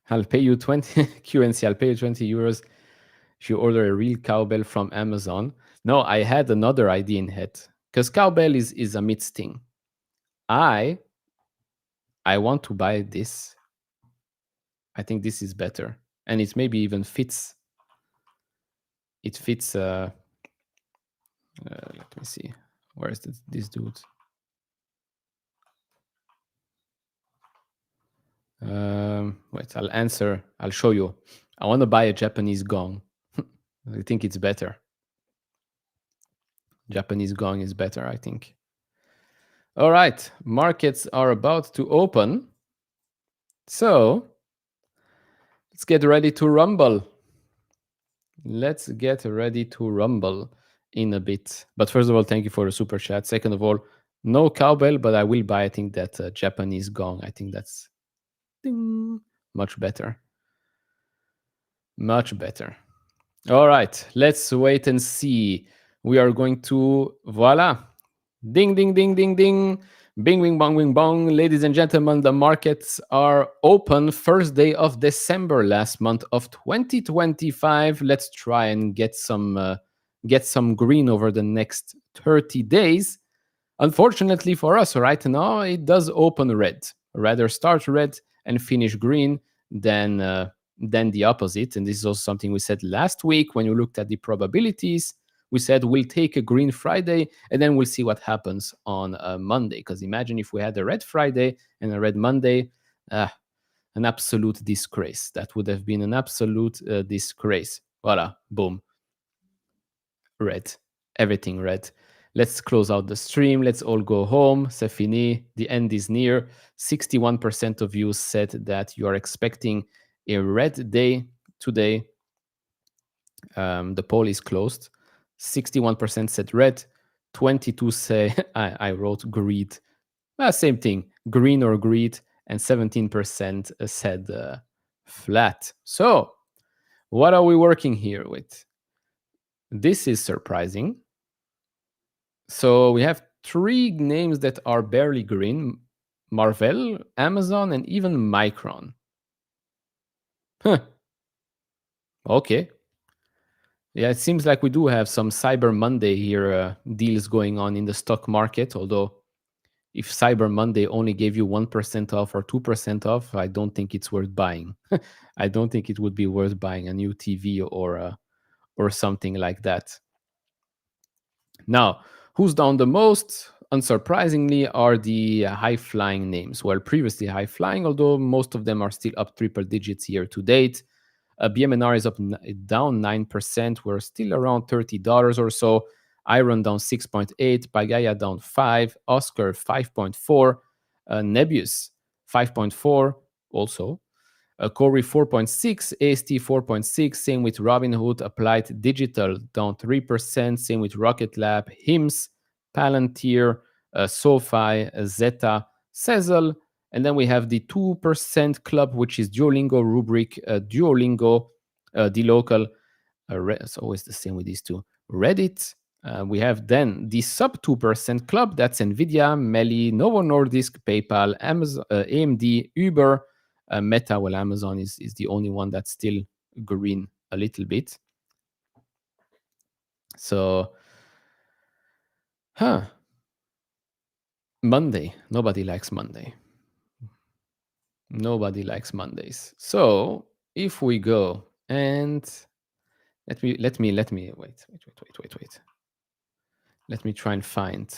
I'll pay you 20 QNC. I'll pay you 20 euros if you order a real cowbell from Amazon. No, I had another idea in head because cowbell is a mid thing. I want to buy this. I think this is better, and it maybe even fits. It fits. Let me see. Where is this dude? Wait, I'll answer. I'll show you. I want to buy a Japanese gong. I think it's better. Japanese gong is better, I think. All right, markets are about to open. So let's get ready to rumble. Let's get ready to rumble in a bit. But first of all, thank you for the super chat. Second of all, no cowbell, but I will buy, I think, that Japanese gong. I think that's ding, much better. Much better. All right, let's wait and see. We are going to, voila. Ding, ding, ding, ding, ding. Bing, bing, bong, bing, bong. Ladies and gentlemen, the markets are open. First day of December, last month of 2025. Let's try and get some green over the next 30 days. Unfortunately for us, right now, it does open red. Rather start red and finish green than the opposite. And this is also something we said last week when you looked at the probabilities. We said we'll take a green Friday and then we'll see what happens on Monday. Because imagine if we had a red Friday and a red Monday, an absolute disgrace. That would have been an absolute disgrace. Voila, boom. Red, everything red. Let's close out the stream. Let's all go home. C'est fini. The end is near. 61% of you said that you are expecting a red day today. The poll is closed. 61% said red. 22 say, I wrote greed. Well, same thing, green or greed. And 17% said flat. So what are we working here with? This is surprising. So we have three names that are barely green: Marvell, Amazon, and even Micron. Huh. Okay. Yeah, it seems like we do have some Cyber Monday here deals going on in the stock market. Although if Cyber Monday only gave you 1% off or 2% off, I don't think it's worth buying. I don't think it would be worth buying a new TV or something like that. Now, who's down the most? unsurprisingly, are the high-flying names. Well, previously high-flying, although most of them are still up triple digits year to date. BMNR is down 9%. We're still around $30 or so. Iron down 6.8, Pagaya down 5, Oscar 5.4, Nebius 5.4 also. Corey 4.6, AST 4.6, same with Robinhood, Applied Digital down 3%, same with Rocket Lab, HIMS, Palantir, SoFi, Zeta, Sezzle, and then we have the 2% club, which is Duolingo, Rubrik, Duolingo, dLocal. It's always the same with these two. Reddit. We have then the sub 2% club. That's Nvidia, Melli, Novo Nordisk, PayPal, Amazon, AMD, Uber, Meta. Well, Amazon is the only one that's still green a little bit. So, Monday. Nobody likes Monday. Nobody likes Mondays. So if we go and let me wait. Let me try and find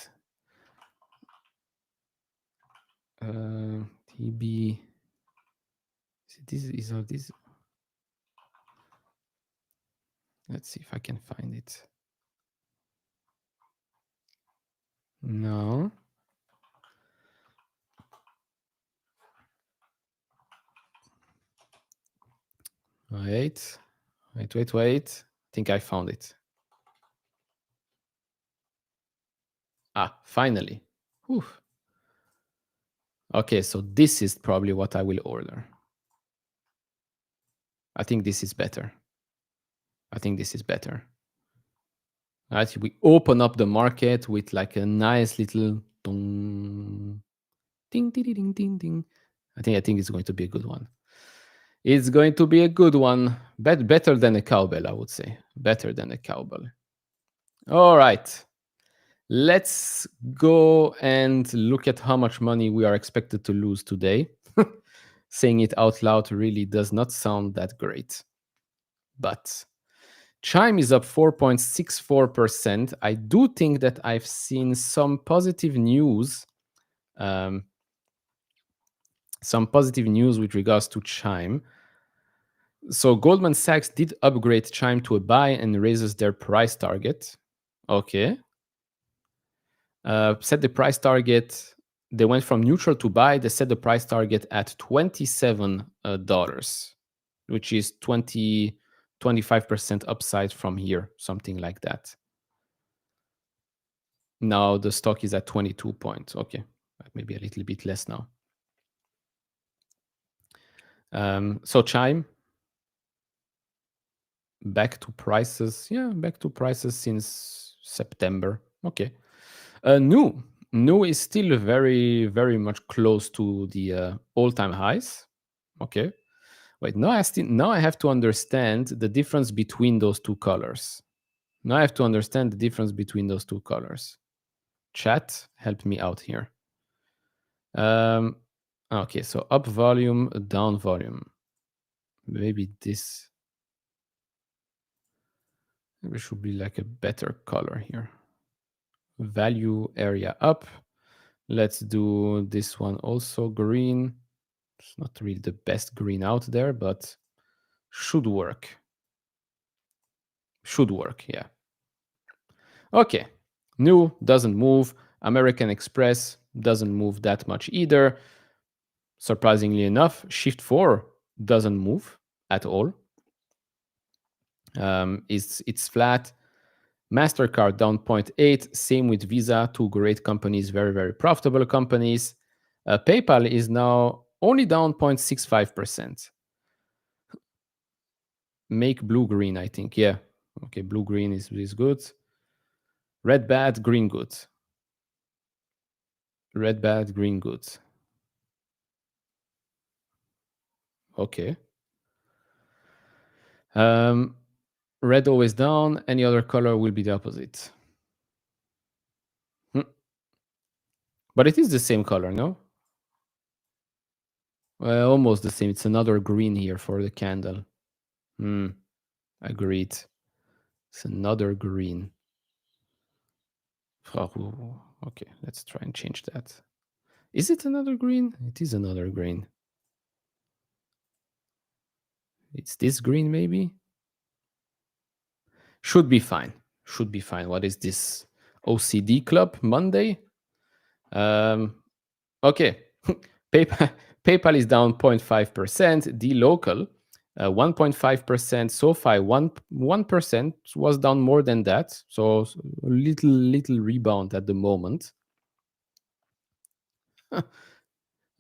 TB. These are these. Let's see if I can find it. No. Wait. I think I found it. Finally. Whew. Okay, so this is probably what I will order. I think this is better. Right, we open up the market with like a nice little ding, ding, ding, ding, ding. I think it's going to be a good one. It's going to be a good one. Better than a cowbell, I would say. Better than a cowbell. All right. Let's go and look at how much money we are expected to lose today. Saying it out loud really does not sound that great. But Chime is up 4.64%. I do think that I've seen some positive news. Some positive news with regards to Chime. So Goldman Sachs did upgrade Chime to a buy and raises their price target. Okay. Set the price target. They went from neutral to buy. They set the price target at $27, which is 25% upside from here, something like that. Now the stock is at 22 points. Okay, maybe a little bit less now. So Chime, back to prices. Yeah, back to prices since September. Okay. New is still very, very much close to the all-time highs. Okay. Wait, now I have to understand the difference between those two colors. Now I have to understand the difference between those two colors. Chat, help me out here. Okay, so up volume, down volume. Maybe this. Maybe should be like a better color here. Value area up. Let's do this one also green. It's not really the best green out there, but should work. Should work, yeah. Okay, new doesn't move. American Express doesn't move that much either. Surprisingly enough, Shift 4 doesn't move at all. It's flat. MasterCard down 0.8. Same with Visa, two great companies, very, very profitable companies. PayPal is now only down 0.65%. Make blue green, I think. Yeah. Okay, blue green is good. Red bad, green good. Red bad, green good. Okay. Red always down. Any other color will be the opposite. But it is the same color, no? Well, almost the same. It's another green here for the candle. Agreed. It's another green. Okay, let's try and change that. Is it another green? It is another green. It's this green, maybe? Should be fine. Should be fine. What is this? OCD Club Monday? Okay. PayPal is down 0.5%. The local, 1.5%. SoFi, 1% was down more than that. So a little rebound at the moment.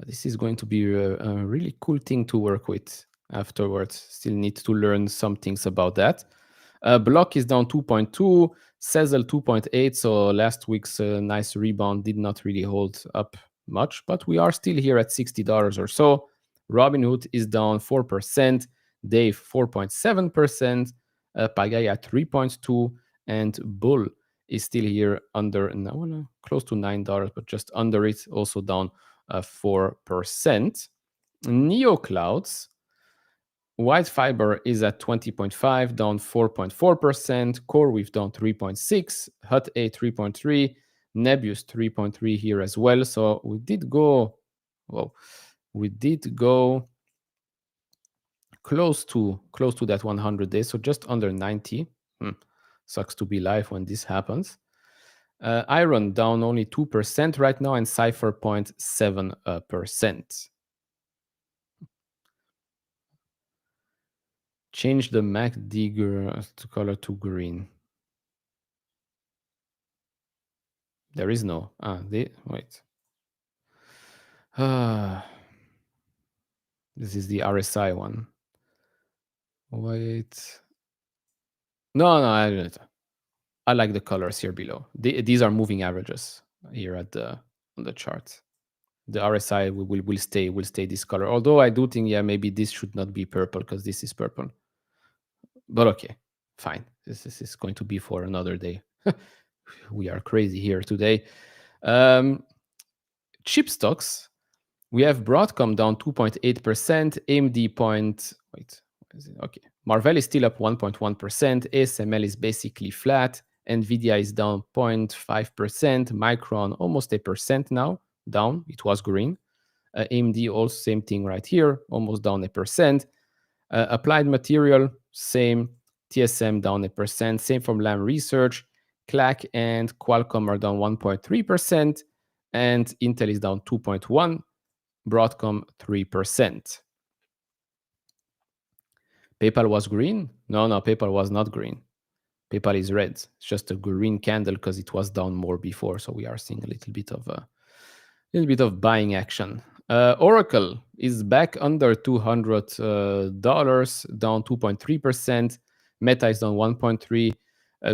This is going to be a really cool thing to work with afterwards. Still need to learn some things about that. Block is down 2.2, Sezzle 2.8. So last week's nice rebound did not really hold up much, but we are still here at $60 or so. Robinhood is down 4%, Dave 4.7%, Pagaya 3.2%, and Bull is still here under, close to $9, but just under it, also down 4%. NeoClouds, White Fiber is at 20.5, down 4.4%. CoreWeave down 3.6, Hut 8 3.3, Nebius 3.3 here as well. So we did go, close to that 100 days, so just under 90. Sucks to be live when this happens. Iron down only 2% right now, and Cypher 0.7%. Change the MACD color to green. There is no. Wait. This is the RSI one. Wait. No, I like the colors here below. These are moving averages here on the chart. The RSI will stay this color. Although I do think, maybe this should not be purple because this is purple. But okay, fine. This is going to be for another day. We are crazy here today. Chip stocks. We have Broadcom down 2.8%, AMD okay. Marvell is still up 1.1%, ASML is basically flat, Nvidia is down 0.5%, Micron almost 1% now, down, it was green. AMD also same thing right here, almost down 1%. Applied Material, same. TSM down 1%, same from Lam Research. CLAC and Qualcomm are down 1.3%, and Intel is down 2.1%. Broadcom 3%. PayPal was green? No, PayPal was not green. PayPal is red. It's just a green candle because it was down more before. So we are seeing a little bit of buying action. Oracle is back under $200, down 2.3%. Meta is down 1.3%.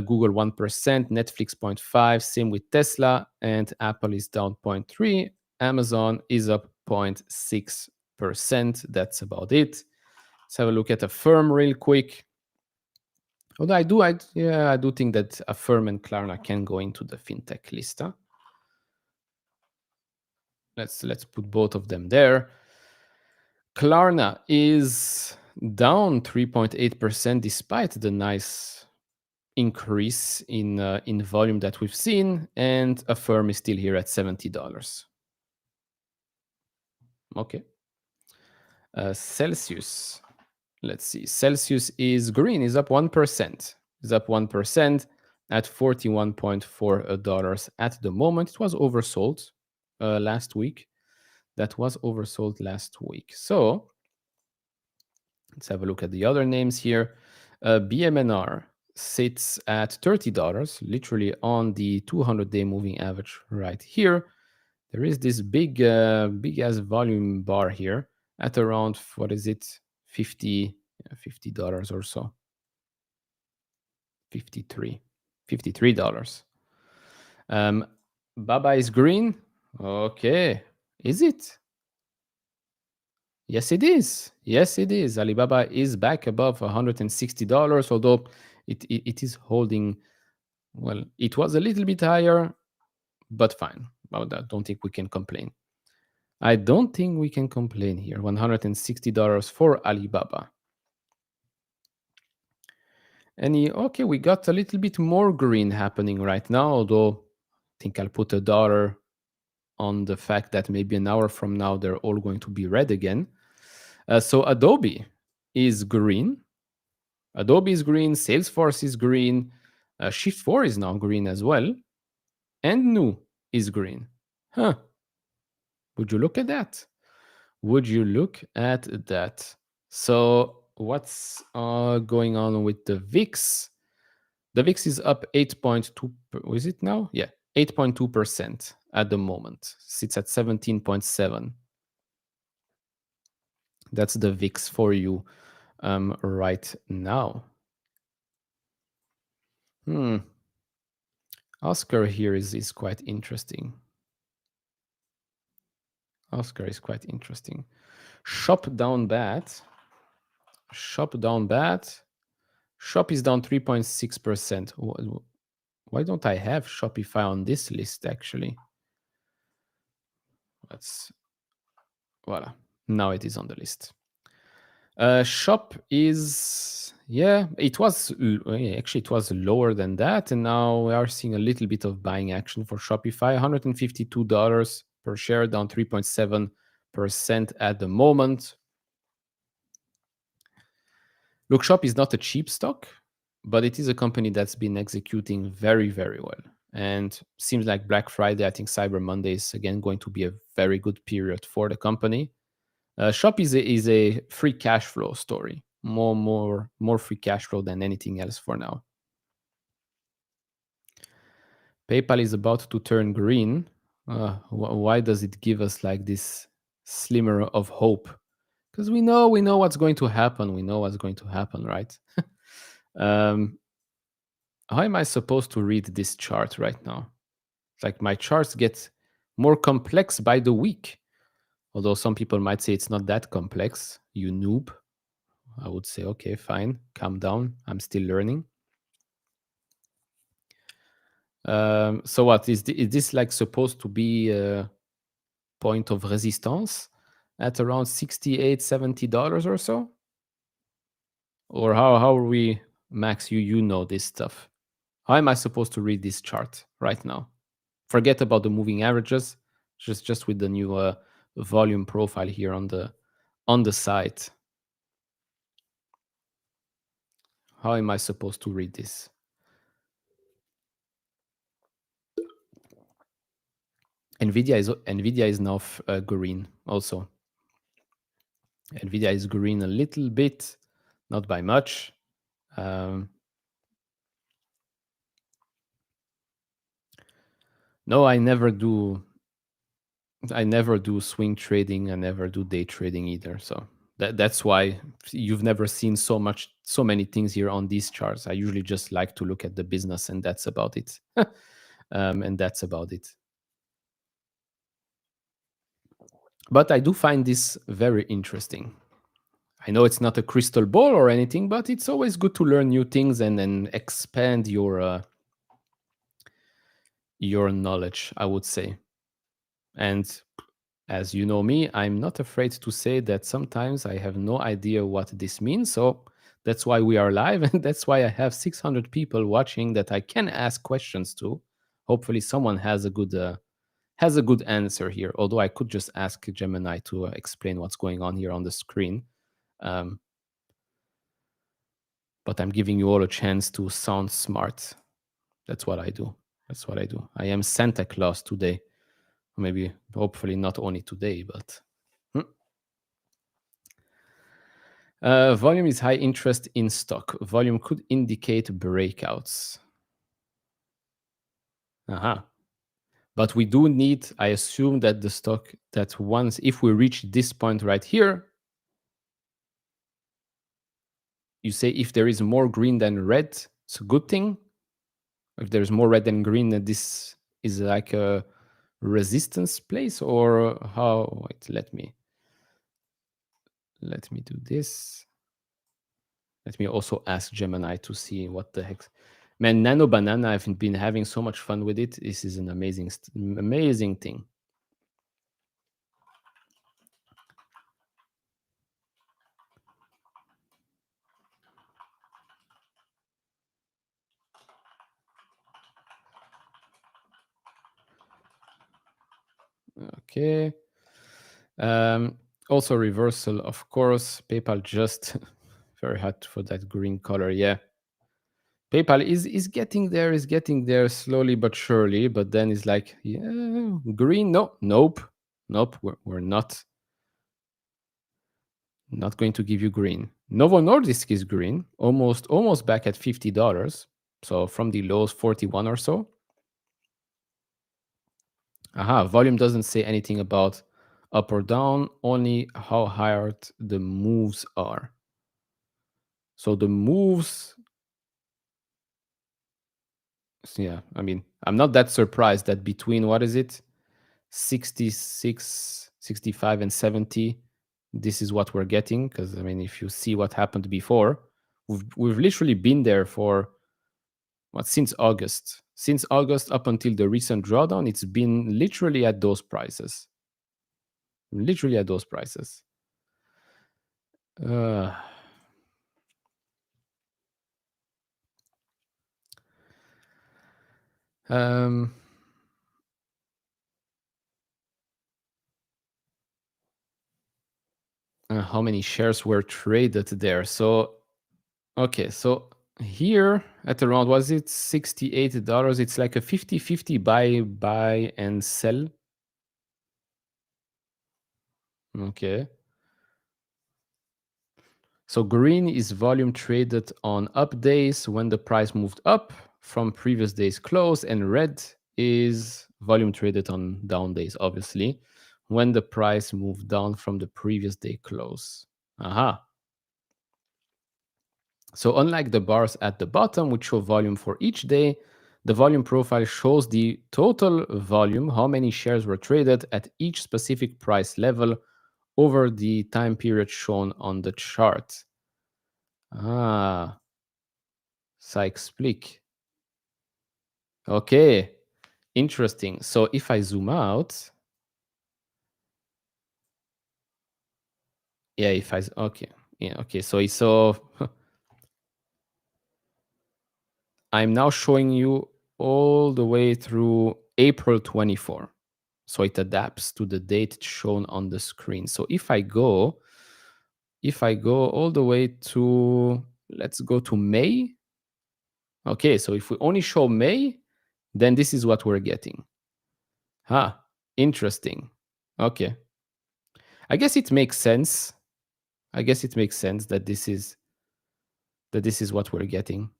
Google 1%. Netflix 0.5%. Same with Tesla, and Apple is down 0.3%. Amazon is up 0.6%. That's about it. Let's have a look at Affirm real quick. Although I do think that Affirm and Klarna can go into the fintech list. Let's put both of them there. Klarna is down 3.8% despite the nice increase in volume that we've seen, and Affirm is still here at $70. Okay. Celsius. Let's see. Celsius is green, is up 1%. Is up 1% at $41.4 at the moment. It was oversold last week. That was oversold last week. So let's have a look at the other names here. BMNR sits at $30, literally on the 200-day moving average right here. There is this big ass volume bar here at around, what is it, $50 or so. $53. Baba is green. Okay, is it? Yes, it is. Yes, it is. Alibaba is back above $160, although it is holding. Well, it was a little bit higher, but fine. About that, don't think we can complain. I don't think we can complain here. $160 for Alibaba. Okay, we got a little bit more green happening right now, although think I'll put $1 on the fact that maybe an hour from now they're all going to be red again. So Adobe is green. Adobe is green. Salesforce is green. Shift4 is now green as well. And Nu is green. Huh. Would you look at that? Would you look at that? So what's going on with the VIX? The VIX is up 8.2. Is it now? Yeah, 8.2% at the moment. Sits at 17.7. That's the VIX for you right now. Oscar here is quite interesting. Oscar is quite interesting. Shop down bad. Shop down bad. Shop is down 3.6%. Why don't I have Shopify on this list, actually? Voila. Now it is on the list. Shop is, it was lower than that, and now we are seeing a little bit of buying action for Shopify. $152 per share, down 3.7% at the moment. Look, Shop is not a cheap stock, but it is a company that's been executing very, very well. And seems like Black Friday, I think Cyber Monday is again going to be a very good period for the company. Shop is a free cash flow story. More free cash flow than anything else for now. PayPal is about to turn green. Why does it give us like this slimmer of hope? Because we know what's going to happen. We know what's going to happen, right? How am I supposed to read this chart right now? It's like my charts get more complex by the week. Although some people might say it's not that complex, you noob. I would say, okay, fine, calm down. I'm still learning. So what is this like supposed to be a point of resistance at around $68, $70 or so? Or how are we, Max? You know this stuff. How am I supposed to read this chart right now? Forget about the moving averages, just with the new volume profile here on the site. How am I supposed to read this? Nvidia is now green also. Nvidia is green a little bit, not by much. No, I never do swing trading. I never do day trading either. So that's why you've never seen so many things here on these charts. I usually just like to look at the business, and that's about it. And that's about it. But I do find this very interesting. I know it's not a crystal ball or anything, but it's always good to learn new things and then expand your knowledge, I would say. And as you know me, I'm not afraid to say that sometimes I have no idea what this means. So that's why we are live, and that's why I have 600 people watching that I can ask questions to. Hopefully someone has a good answer here, although I could just ask Gemini to explain what's going on here on the screen. But I'm giving you all a chance to sound smart. That's what I do. I am Santa Claus today. Maybe, hopefully not only today, but... volume is high, interest in stock. Volume could indicate breakouts. But we do need, I assume that the stock, that once, if we reach this point right here, you say if there is more green than red, it's a good thing. If there's more red than green, then this is like a resistance place, or how? Wait, let me do this. Let me also ask Gemini to see what the heck. Man, Nano Banana, I've been having so much fun with it. This is an amazing thing. Okay. Also reversal, of course. PayPal just very hard for that green color. Yeah. PayPal is getting there slowly but surely, but then it's like, yeah, green. Nope. We're not going to give you green. Novo Nordisk is green, almost back at $50. So from the lows, 41 or so. Volume doesn't say anything about up or down, only how hard the moves are. So the moves, yeah, I mean, I'm not that surprised that between, what is it, 66, 65, and 70, this is what we're getting. Because, I mean, if you see what happened before, we've literally been there for, since August. Since August up until the recent drawdown, it's been literally at those prices. Literally at those prices. How many shares were traded there? So, okay, so here at around, was it $68? It's like a 50-50 buy and sell. Okay. So green is volume traded on up days when the price moved up from previous day's close, and red is volume traded on down days, obviously, when the price moved down from the previous day close. So unlike the bars at the bottom, which show volume for each day, the volume profile shows the total volume, how many shares were traded at each specific price level over the time period shown on the chart. Ça explique. Okay, interesting. So if I zoom out, yeah, okay. So I'm now showing you all the way through April 24. So it adapts to the date shown on the screen. So if I go all the way to, let's go to May. Okay, so if we only show May, then this is what we're getting. Interesting. Okay. I guess it makes sense. That this is what we're getting,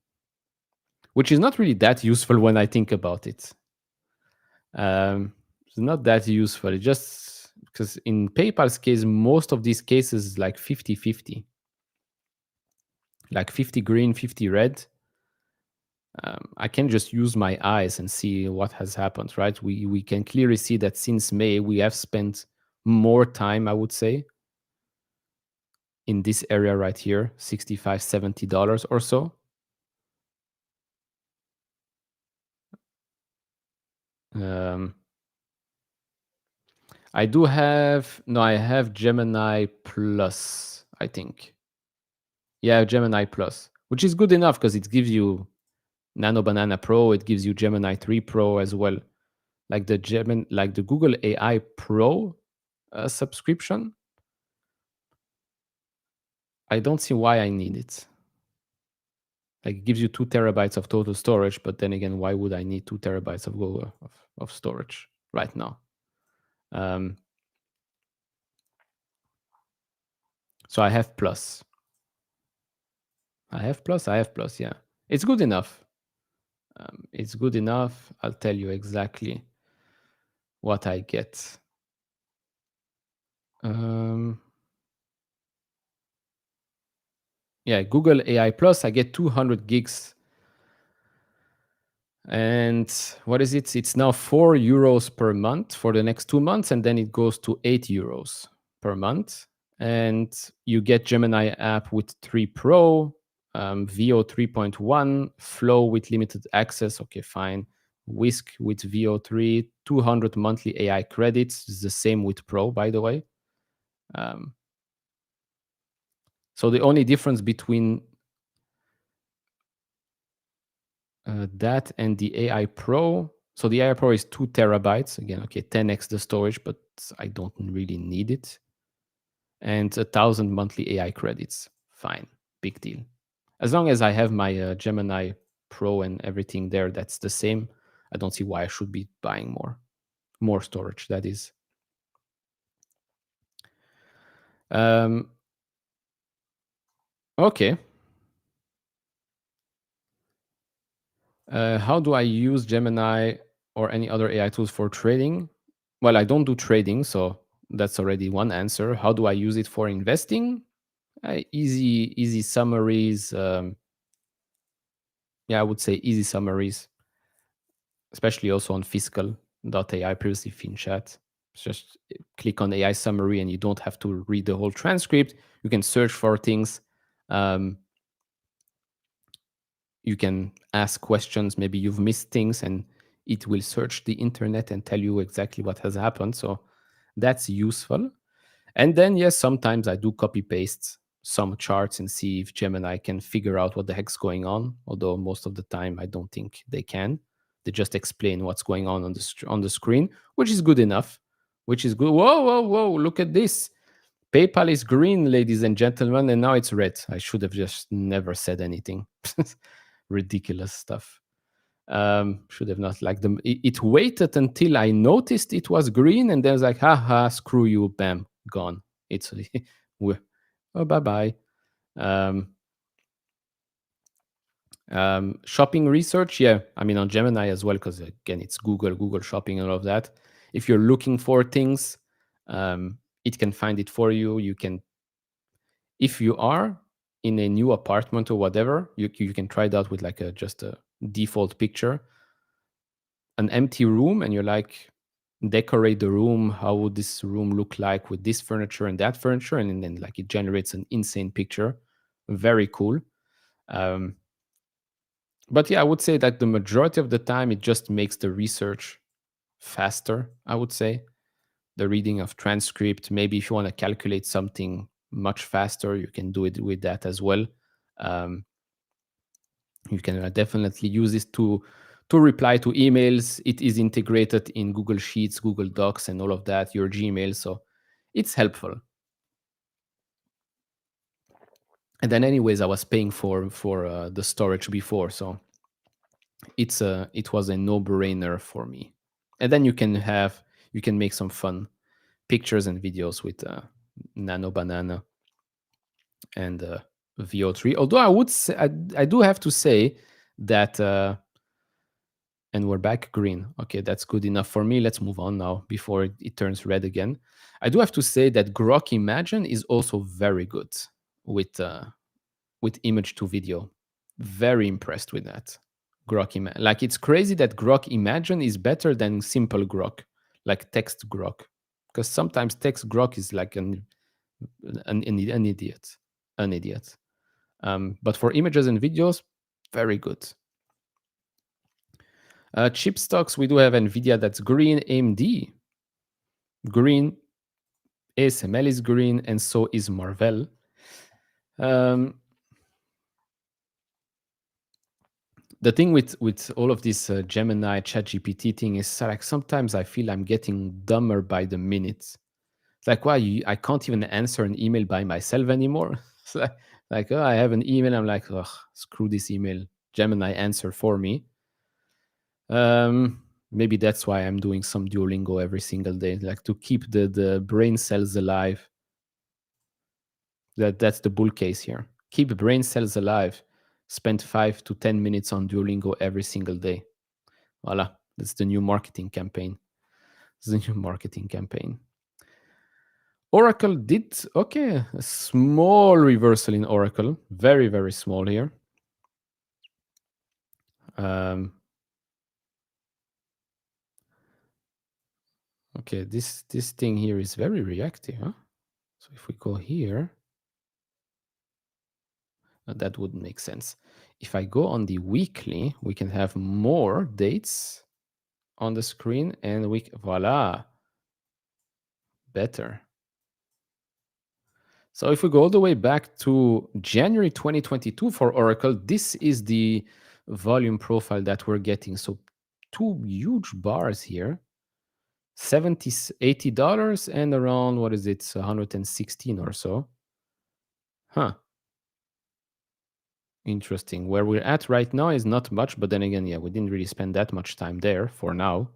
which is not really that useful when I think about it. It's not that useful. It just because in PayPal's case, most of these cases is like 50-50. Like 50 green, 50 red. I can just use my eyes and see what has happened, right? We can clearly see that since May, we have spent more time, I would say, in this area right here, $65, $70 or so. I have Gemini Plus, I think. Yeah, Gemini Plus, which is good enough because it gives you Nano Banana Pro, it gives you Gemini 3 Pro as well. Like the Google AI Pro subscription. I don't see why I need it. Like, it gives you 2 terabytes of total storage, but then again, why would I need 2 terabytes of storage right now? So I have Plus. Yeah. It's good enough. I'll tell you exactly what I get. Yeah, Google AI Plus, I get 200 gigs. And what is it? It's now €4 per month for the next 2 months, and then it goes to €8 per month. And you get Gemini app with 3 Pro, VO 3.1, Flow with limited access. Okay, fine. Whisk with VO 3, 200 monthly AI credits. It's the same with Pro, by the way. So the only difference between that and the AI Pro So the AI Pro is 2 terabytes. Again, okay, 10x the storage, but I don't really need it. And 1,000 monthly AI credits. Fine, big deal. As long as I have my Gemini Pro and everything there, that's the same. I don't see why I should be buying more storage, that is. Okay. How do I use Gemini or any other AI tools for trading? Well, I don't do trading, so that's already one answer. How do I use it for investing? Easy summaries. Yeah, I would say easy summaries, especially also on fiscal.ai, previously FinChat. Just click on AI summary and you don't have to read the whole transcript. You can search for things. You can ask questions. Maybe you've missed things and it will search the internet and tell you exactly what has happened. So that's useful. And then, yes, sometimes I do copy paste some charts and see if Gemini can figure out what the heck's going on. Although most of the time, I don't think they can. They just explain what's going on the screen, which is good enough. Which is good. Whoa! Look at this. PayPal is green, ladies and gentlemen, and now it's red. I should have just never said anything. Ridiculous stuff. Should have not like them. It waited until I noticed it was green, and then I was like, haha, screw you, bam, gone. It's oh, bye-bye. Shopping research, yeah, I mean on Gemini as well, because again, it's Google Shopping and all of that. If you're looking for things, it can find it for you. You can, if you are in a new apartment or whatever, you can try it out with like just a default picture, an empty room, and you're like, decorate the room. How would this room look like with this furniture and that furniture? And then like it generates an insane picture. Very cool. But yeah, I would say that the majority of the time it just makes the research faster, I would say. The reading of transcript, maybe if you want to calculate something much faster, you can do it with that as well. You can definitely use this to reply to emails. It is integrated in Google Sheets, Google Docs, and all of that, your Gmail. So it's helpful. And then anyways, I was paying for the storage before, so it was a no-brainer for me. And then you can make some fun pictures and videos with Nano Banana and VO3. Although I would say, I do have to say that and we're back green. Okay, that's good enough for me. Let's move on now before it turns red again. I do have to say that Grok Imagine is also very good with image to video. Very impressed with that. Grok Imagine. Like, it's crazy that Grok Imagine is better than simple Grok, like text Grok. Because sometimes text Grok is like an idiot. An idiot. But for images and videos, very good. Chip stocks, we do have Nvidia that's green, AMD green, ASML is green, and so is Marvell. The thing with all of this Gemini, ChatGPT thing is like sometimes I feel I'm getting dumber by the minute. It's like, why I can't even answer an email by myself anymore. It's like, oh, I have an email. I'm like, ugh, screw this email. Gemini answer for me. Maybe that's why I'm doing some Duolingo every single day, like to keep the brain cells alive. That's the bull case here. Keep brain cells alive. Spend 5 to 10 minutes on Duolingo every single day. Voila, that's the new marketing campaign. Oracle did, okay, a small reversal in Oracle. Very, very small here. Okay, this thing here is very reactive, huh? So if we go here, that wouldn't make sense. If I go on the weekly, we can have more dates on the screen, and voila, better. So if we go all the way back to January 2022 for Oracle, this is the volume profile that we're getting. So two huge bars here. $80 and around, what is it, 116 or so. Huh. Interesting. Where we're at right now is not much, but then again, yeah, we didn't really spend that much time there for now.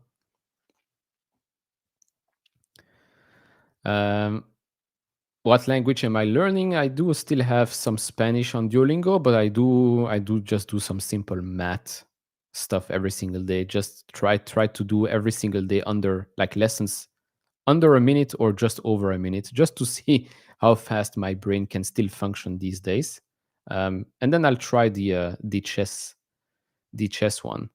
What language am I learning? I do still have some Spanish on Duolingo, but I do just do some simple math stuff every single day. Just try to do every single day under like lessons under a minute or just over a minute, just to see how fast my brain can still function these days. And then I'll try the chess one.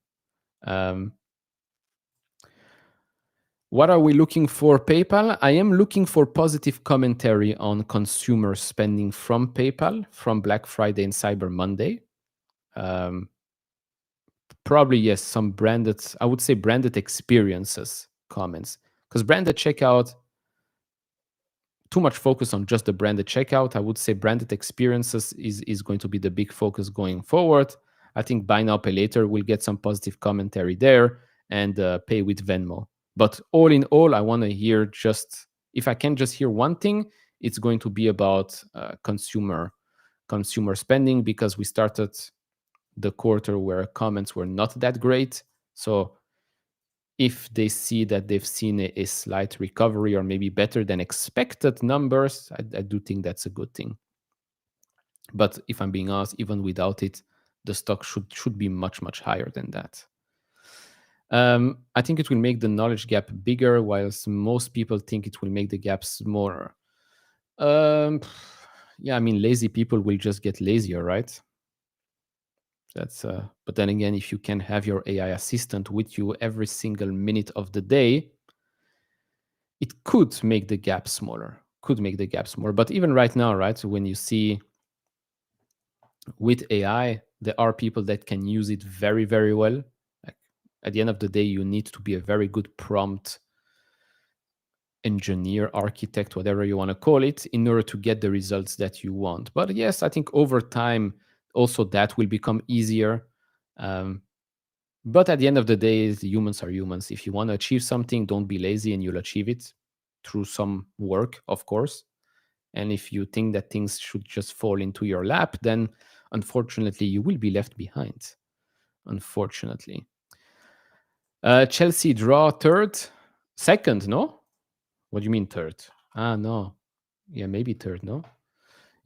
What are we looking for PayPal? I am looking for positive commentary on consumer spending from PayPal from Black Friday and Cyber Monday. Probably, yes, some branded, I would say branded experiences comments. Because branded checkout, too much focus on just the branded checkout. I would say branded experiences is going to be the big focus going forward. I think buy now, pay later will get some positive commentary there, and pay with Venmo. But all in all, I want to hear just, if I can just hear one thing, it's going to be about consumer spending, because we started the quarter where comments were not that great. So if they see that they've seen a slight recovery or maybe better than expected numbers, I do think that's a good thing. But if I'm being honest, even without it, the stock should be much, much higher than that. I think it will make the knowledge gap bigger, whilst most people think it will make the gap smaller. Yeah, I mean, lazy people will just get lazier, right? That's but then again, if you can have your AI assistant with you every single minute of the day, it could make the gap smaller. But even right now, right, when you see with AI, there are people that can use it very, very well. Like, at the end of the day, you need to be a very good prompt engineer, architect, whatever you want to call it, in order to get the results that you want. But yes, I think over time, also that will become easier. But at the end of the day, humans are humans. If you want to achieve something, don't be lazy and you'll achieve it through some work, of course. And if you think that things should just fall into your lap, then unfortunately, you will be left behind. Unfortunately. Chelsea draw second, no? What do you mean third? No. Yeah, maybe third, no?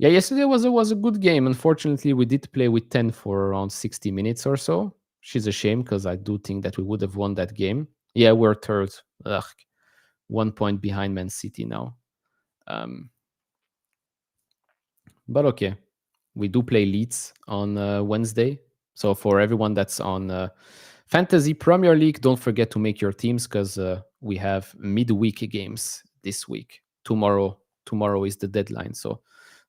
Yeah, yesterday was a good game. Unfortunately, we did play with 10 for around 60 minutes or so. Which is a shame, because I do think that we would have won that game. Yeah, we're third. 1 point behind Man City now. But okay, we do play Leeds on Wednesday. So for everyone that's on Fantasy Premier League, don't forget to make your teams, because we have midweek games this week. Tomorrow is the deadline. So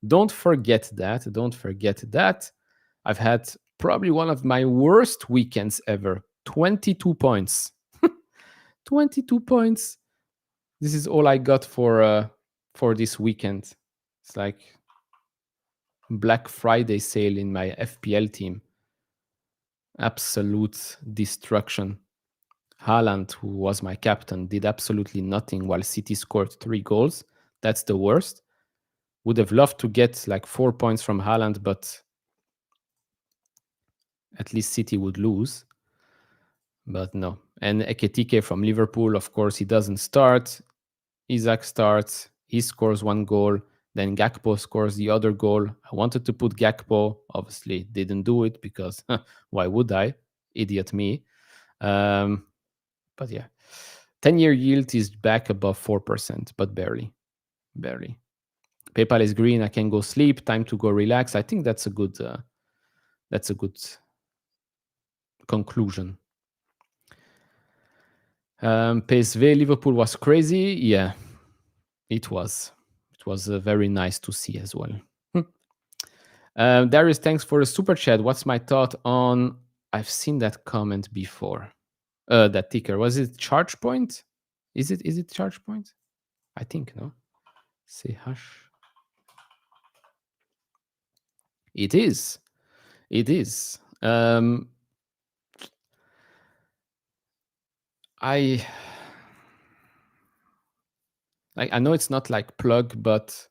don't forget that. I've had probably one of my worst weekends ever. 22 points. 22 points. This is all I got for this weekend. It's like Black Friday sale in my FPL team. Absolute destruction. Haaland, who was my captain, did absolutely nothing while City scored 3 goals. That's the worst. Would have loved to get like 4 points from Haaland, but at least City would lose. But no. And Ekitike from Liverpool, of course, he doesn't start. Isaac starts. He scores 1 goal. Then Gakpo scores the other goal. I wanted to put Gakpo. Obviously, didn't do it, because why would I? Idiot me. But yeah. 10-year yield is back above 4%, but barely. PayPal is green. I can go sleep. Time to go relax. I think that's a good conclusion. PSV Liverpool was crazy. Yeah, it was. It was very nice to see as well. Darius, thanks for the super chat. What's my thought on? I've seen that comment before. That ticker, was it charge point? Is it charge point? I think no. Say hush. It is. I know it's not like plug, but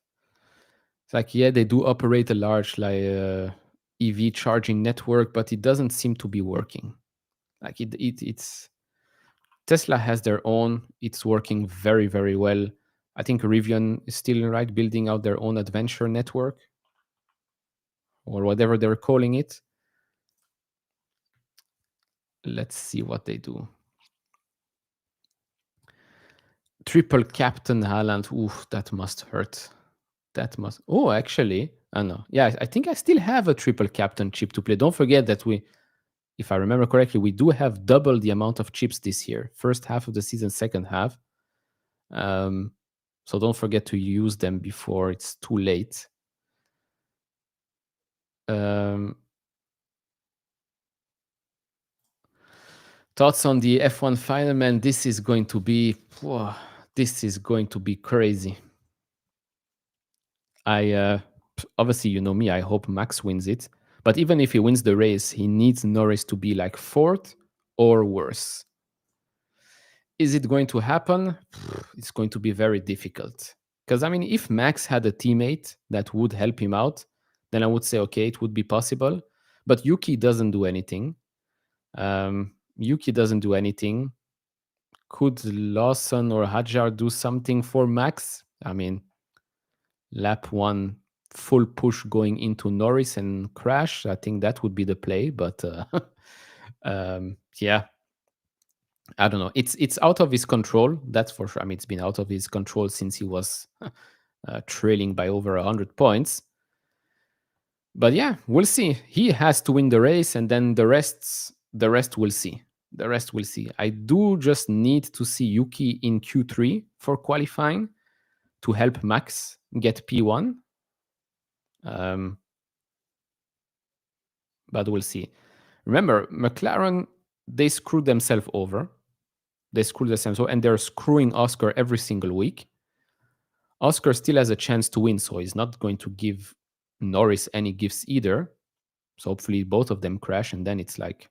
it's like, yeah, they do operate a large EV charging network, but it doesn't seem to be working. Like it's Tesla has their own. It's working very, very well. I think Rivian is still right, building out their own adventure network or whatever they're calling it. Let's see what they do. Triple Captain Haaland. Oof, that must hurt. That must. Oh, actually, I know. Yeah, I think I still have a triple captain chip to play. Don't forget that if I remember correctly, we do have double the amount of chips this year. First half of the season, second half. So don't forget to use them before it's too late. Thoughts on the F1 final, man? This is going to be crazy. Obviously, you know me, I hope Max wins it. But even if he wins the race, he needs Norris to be like fourth or worse. Is it going to happen? It's going to be very difficult. Because, I mean, if Max had a teammate that would help him out, then I would say, okay, it would be possible. But Yuki doesn't do anything. Could Lawson or Hadjar do something for Max? I mean, lap one, full push going into Norris and crash. I think that would be the play. But yeah, I don't know. It's out of his control. That's for sure. I mean, it's been out of his control since he was trailing by over 100 points. But yeah, we'll see. He has to win the race, and then the rest we'll see. The rest we'll see. I do just need to see Yuki in Q3 for qualifying to help Max get P1. But we'll see. Remember, McLaren, they screwed themselves over. And they're screwing Oscar every single week. Oscar still has a chance to win, so he's not going to give Norris any gifts either. So hopefully both of them crash, and then it's like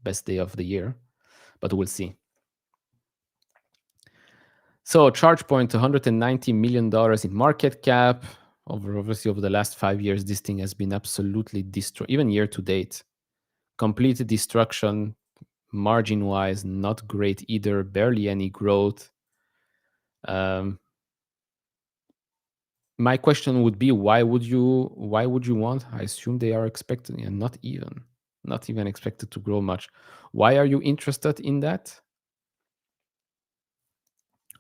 best day of the year. But we'll see. So ChargePoint, $190 million in market cap. Obviously, over the last 5 years, this thing has been absolutely destroyed. Even year to date, complete destruction. Margin-wise, not great either. Barely any growth. My question would be, why would you want? I assume they are expecting, and not even expected to grow much. Why are you interested in that?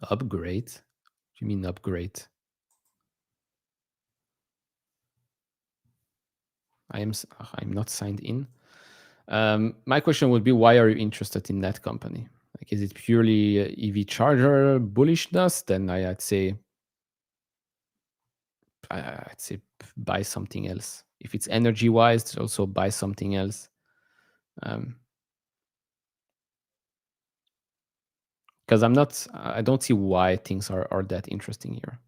Upgrade? What do you mean upgrade? I'm not signed in. My question would be, why are you interested in that company? Like, is it purely EV charger bullishness? Then I'd say buy something else. If it's energy wise, also buy something else. Because I don't see why things are that interesting here.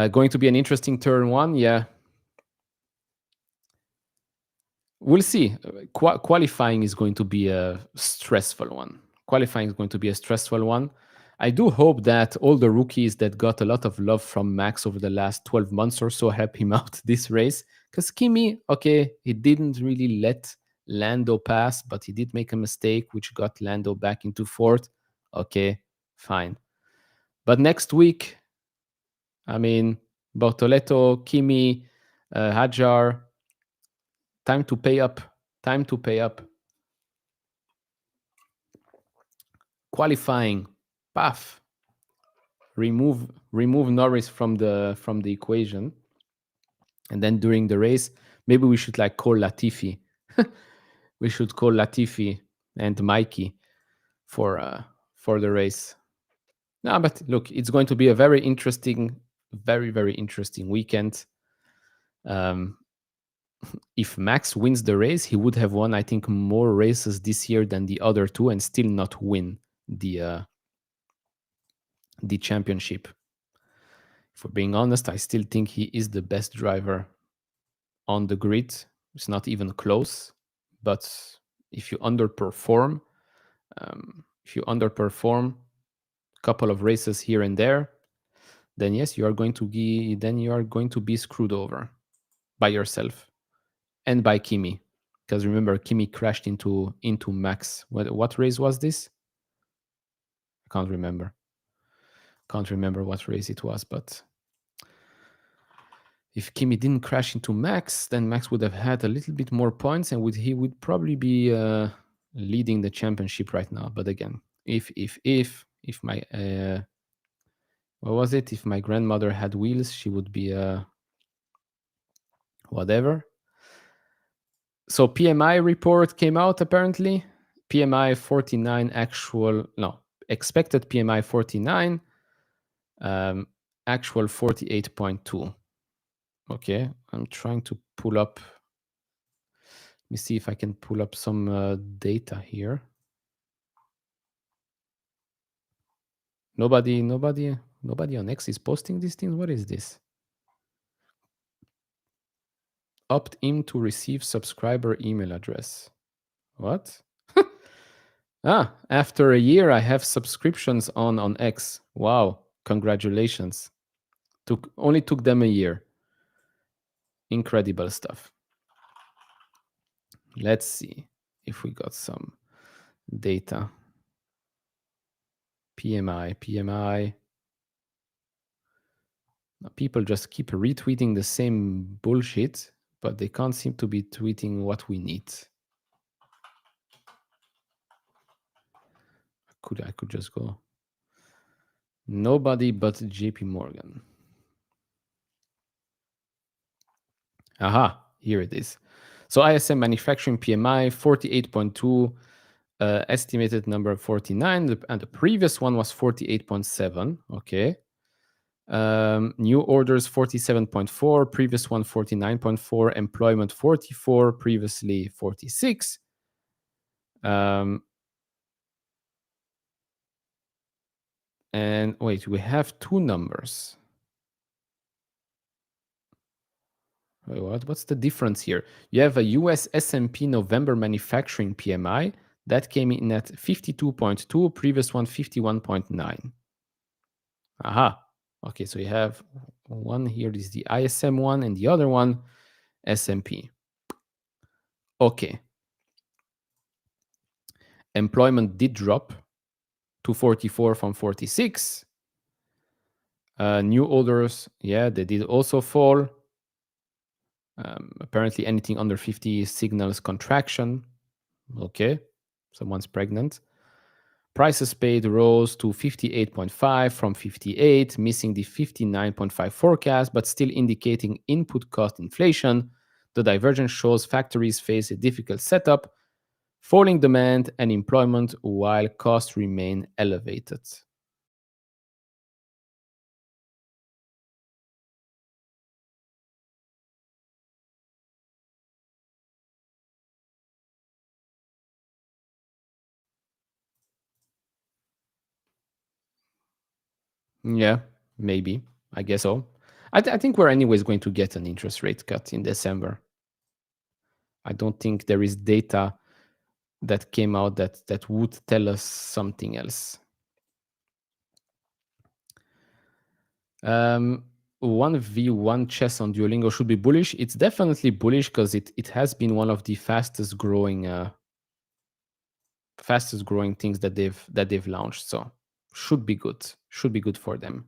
Going to be an interesting turn one, yeah. We'll see. Qualifying is going to be a stressful one. I do hope that all the rookies that got a lot of love from Max over the last 12 months or so help him out this race. Because Kimi, okay, he didn't really let Lando pass, but he did make a mistake, which got Lando back into fourth. Okay, fine. But next week, I mean, Bortoleto, Kimi, Hadjar, time to pay up. Qualifying, paf. Remove Norris from the equation, and then during the race, maybe we should call Latifi. We should call Latifi and Mikey for the race. No, but look, it's going to be a very interesting, very, very interesting weekend. If Max wins the race, he would have won, I think, more races this year than the other two, and still not win the championship. For being honest, I still think he is the best driver on the grid. It's not even close. But if you underperform, If you underperform a couple of races here and there, then yes, you are going to be screwed over by yourself and by Kimi. Because remember, Kimi crashed into Max. What race was this? I can't remember. Can't remember what race it was, but if Kimi didn't crash into Max, then Max would have had a little bit more points, and he would probably be leading the championship right now. But again, if my what was it? If my grandmother had wheels, she would be whatever. So PMI report came out apparently. PMI 49 expected PMI 49, actual 48.2. Okay, I'm trying to pull up. Let me see if I can pull up some data here. Nobody on X is posting these things. What is this? Opt in to receive subscriber email address. What? After a year, I have subscriptions on X. Wow, congratulations. Only took them a year. Incredible stuff. Let's see if we got some data. PMI. People just keep retweeting the same bullshit, but they can't seem to be tweeting what we need. I could just go. Nobody but JP Morgan. Aha, here it is. So ISM manufacturing PMI 48.2, estimated number 49, and the previous one was 48.7. Okay. New orders 47.4, previous one 49.4, employment 44, previously 46. And wait, we have two numbers. Wait, what's the difference here? You have a US S&P November manufacturing PMI that came in at 52.2, previous one 51.9. Aha. Okay, so you have one here is the ISM one and the other one S&P. Okay. Employment did drop to 44 from 46. New orders, yeah, they did also fall. Apparently anything under 50 signals contraction. Okay, someone's pregnant. Prices paid rose to 58.5 from 58, missing the 59.5 forecast, but still indicating input cost inflation. The divergence shows factories face a difficult setup, falling demand and employment while costs remain elevated. Yeah, maybe. I guess so. I think we're anyways going to get an interest rate cut in December. I don't think there is data that came out that would tell us something else. 1v1 chess on Duolingo should be bullish. It's definitely bullish because it has been one of the fastest growing things that they've launched. So should be good. Should be good for them.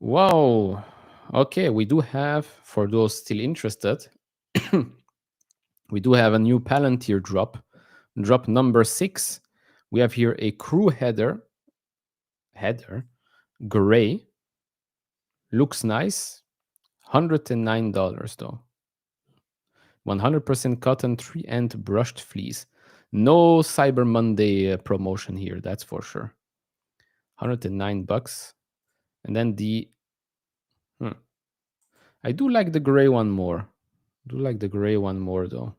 Wow. Okay, we do have, for those still interested, we do have a new Palantir drop number 6. We have here a crew header, gray, looks nice, $109 though. 100% cotton 3-end brushed fleece. No Cyber Monday promotion here, that's for sure. $109. And then I do like the gray one more. Though.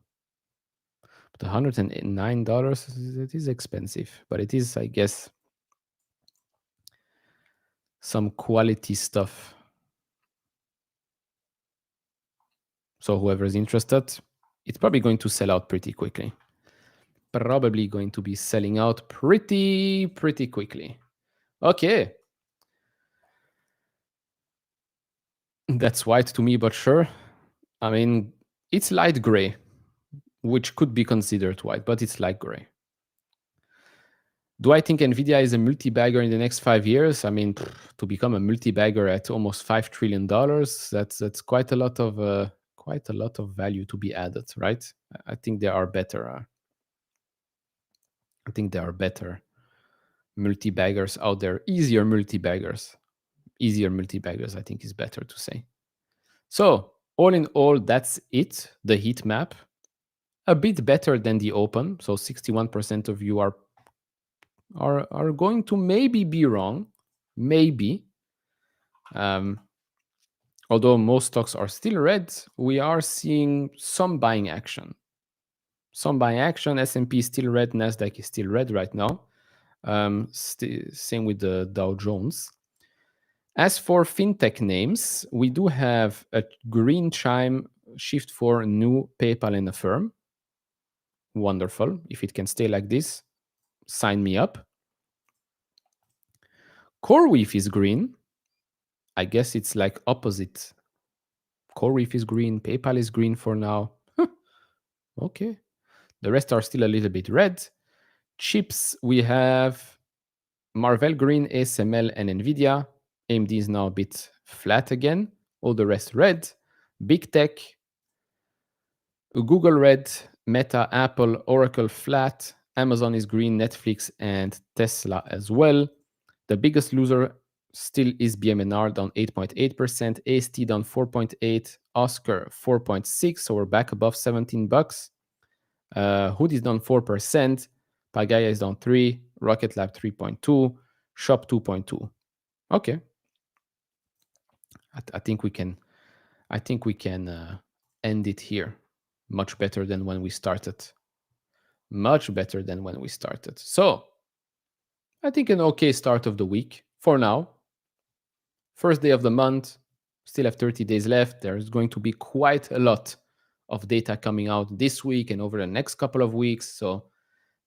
But $109, it is expensive, but it is, I guess, some quality stuff. So whoever is interested, it's probably going to sell out pretty quickly. probably going to be selling out pretty quickly. Okay. That's white to me, but sure. I mean, it's light gray, which could be considered white, but it's light gray. Do I think Nvidia is a multi-bagger in the next 5 years? I mean, to become a multi-bagger at almost $5 trillion, that's quite a lot of value to be added, right? I think there are better. I think there are better multi-baggers out there, easier multi-baggers. I think is better to say. So all in all, that's it. The heat map, a bit better than the open. So 61% of you are going to maybe be wrong, maybe. Although most stocks are still red, we are seeing some buying action. S&P is still red, Nasdaq is still red right now. Same with the Dow Jones. As for fintech names, we do have a green chime shift for new PayPal and Affirm. Wonderful. If it can stay like this, sign me up. CoreWeave is green. I guess it's like opposite. CoreWeave is green, PayPal is green for now. Okay. The rest are still a little bit red. Chips, we have Marvell green, ASML, and Nvidia. AMD is now a bit flat again. All the rest red. Big tech, Google red, Meta, Apple, Oracle flat. Amazon is green, Netflix, and Tesla as well. The biggest loser still is BMNR, down 8.8%. AST down 4.8%. Oscar 4.6%. So we're back above $17. Hood is down 4%. Pagaya is down 3%. Rocket Lab 3.2%. Shop 2.2%. Okay. I think we can end it here. Much better than when we started. So I think an okay start of the week for now. First day of the month, still have 30 days left. There's going to be quite a lot of data coming out this week and over the next couple of weeks. So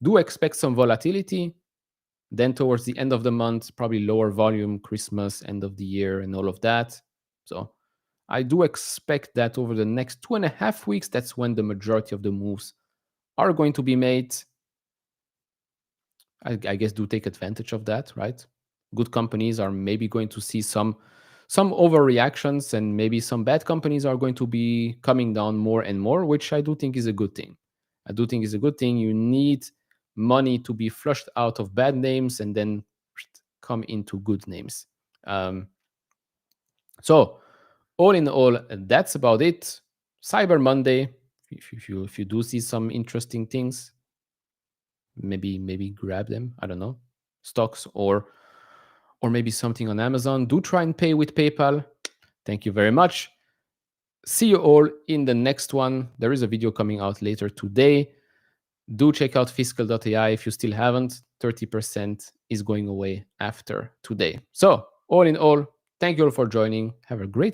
do expect some volatility. Then towards the end of the month, probably lower volume, Christmas, end of the year, and all of that. So I do expect that over the next 2.5 weeks, that's when the majority of the moves are going to be made. I guess do take advantage of that, right? Good companies are maybe going to see some overreactions, and maybe some bad companies are going to be coming down more and more, which I do think is a good thing. You need money to be flushed out of bad names and then come into good names. So all in all, that's about it. Cyber Monday. If you do see some interesting things, maybe grab them. I don't know, stocks or maybe something on Amazon. Do try and pay with PayPal. Thank you very much. See you all in the next one. There is a video coming out later today. Do check out fiscal.ai if you still haven't. 30% is going away after today. So all in all, thank you all for joining. Have a great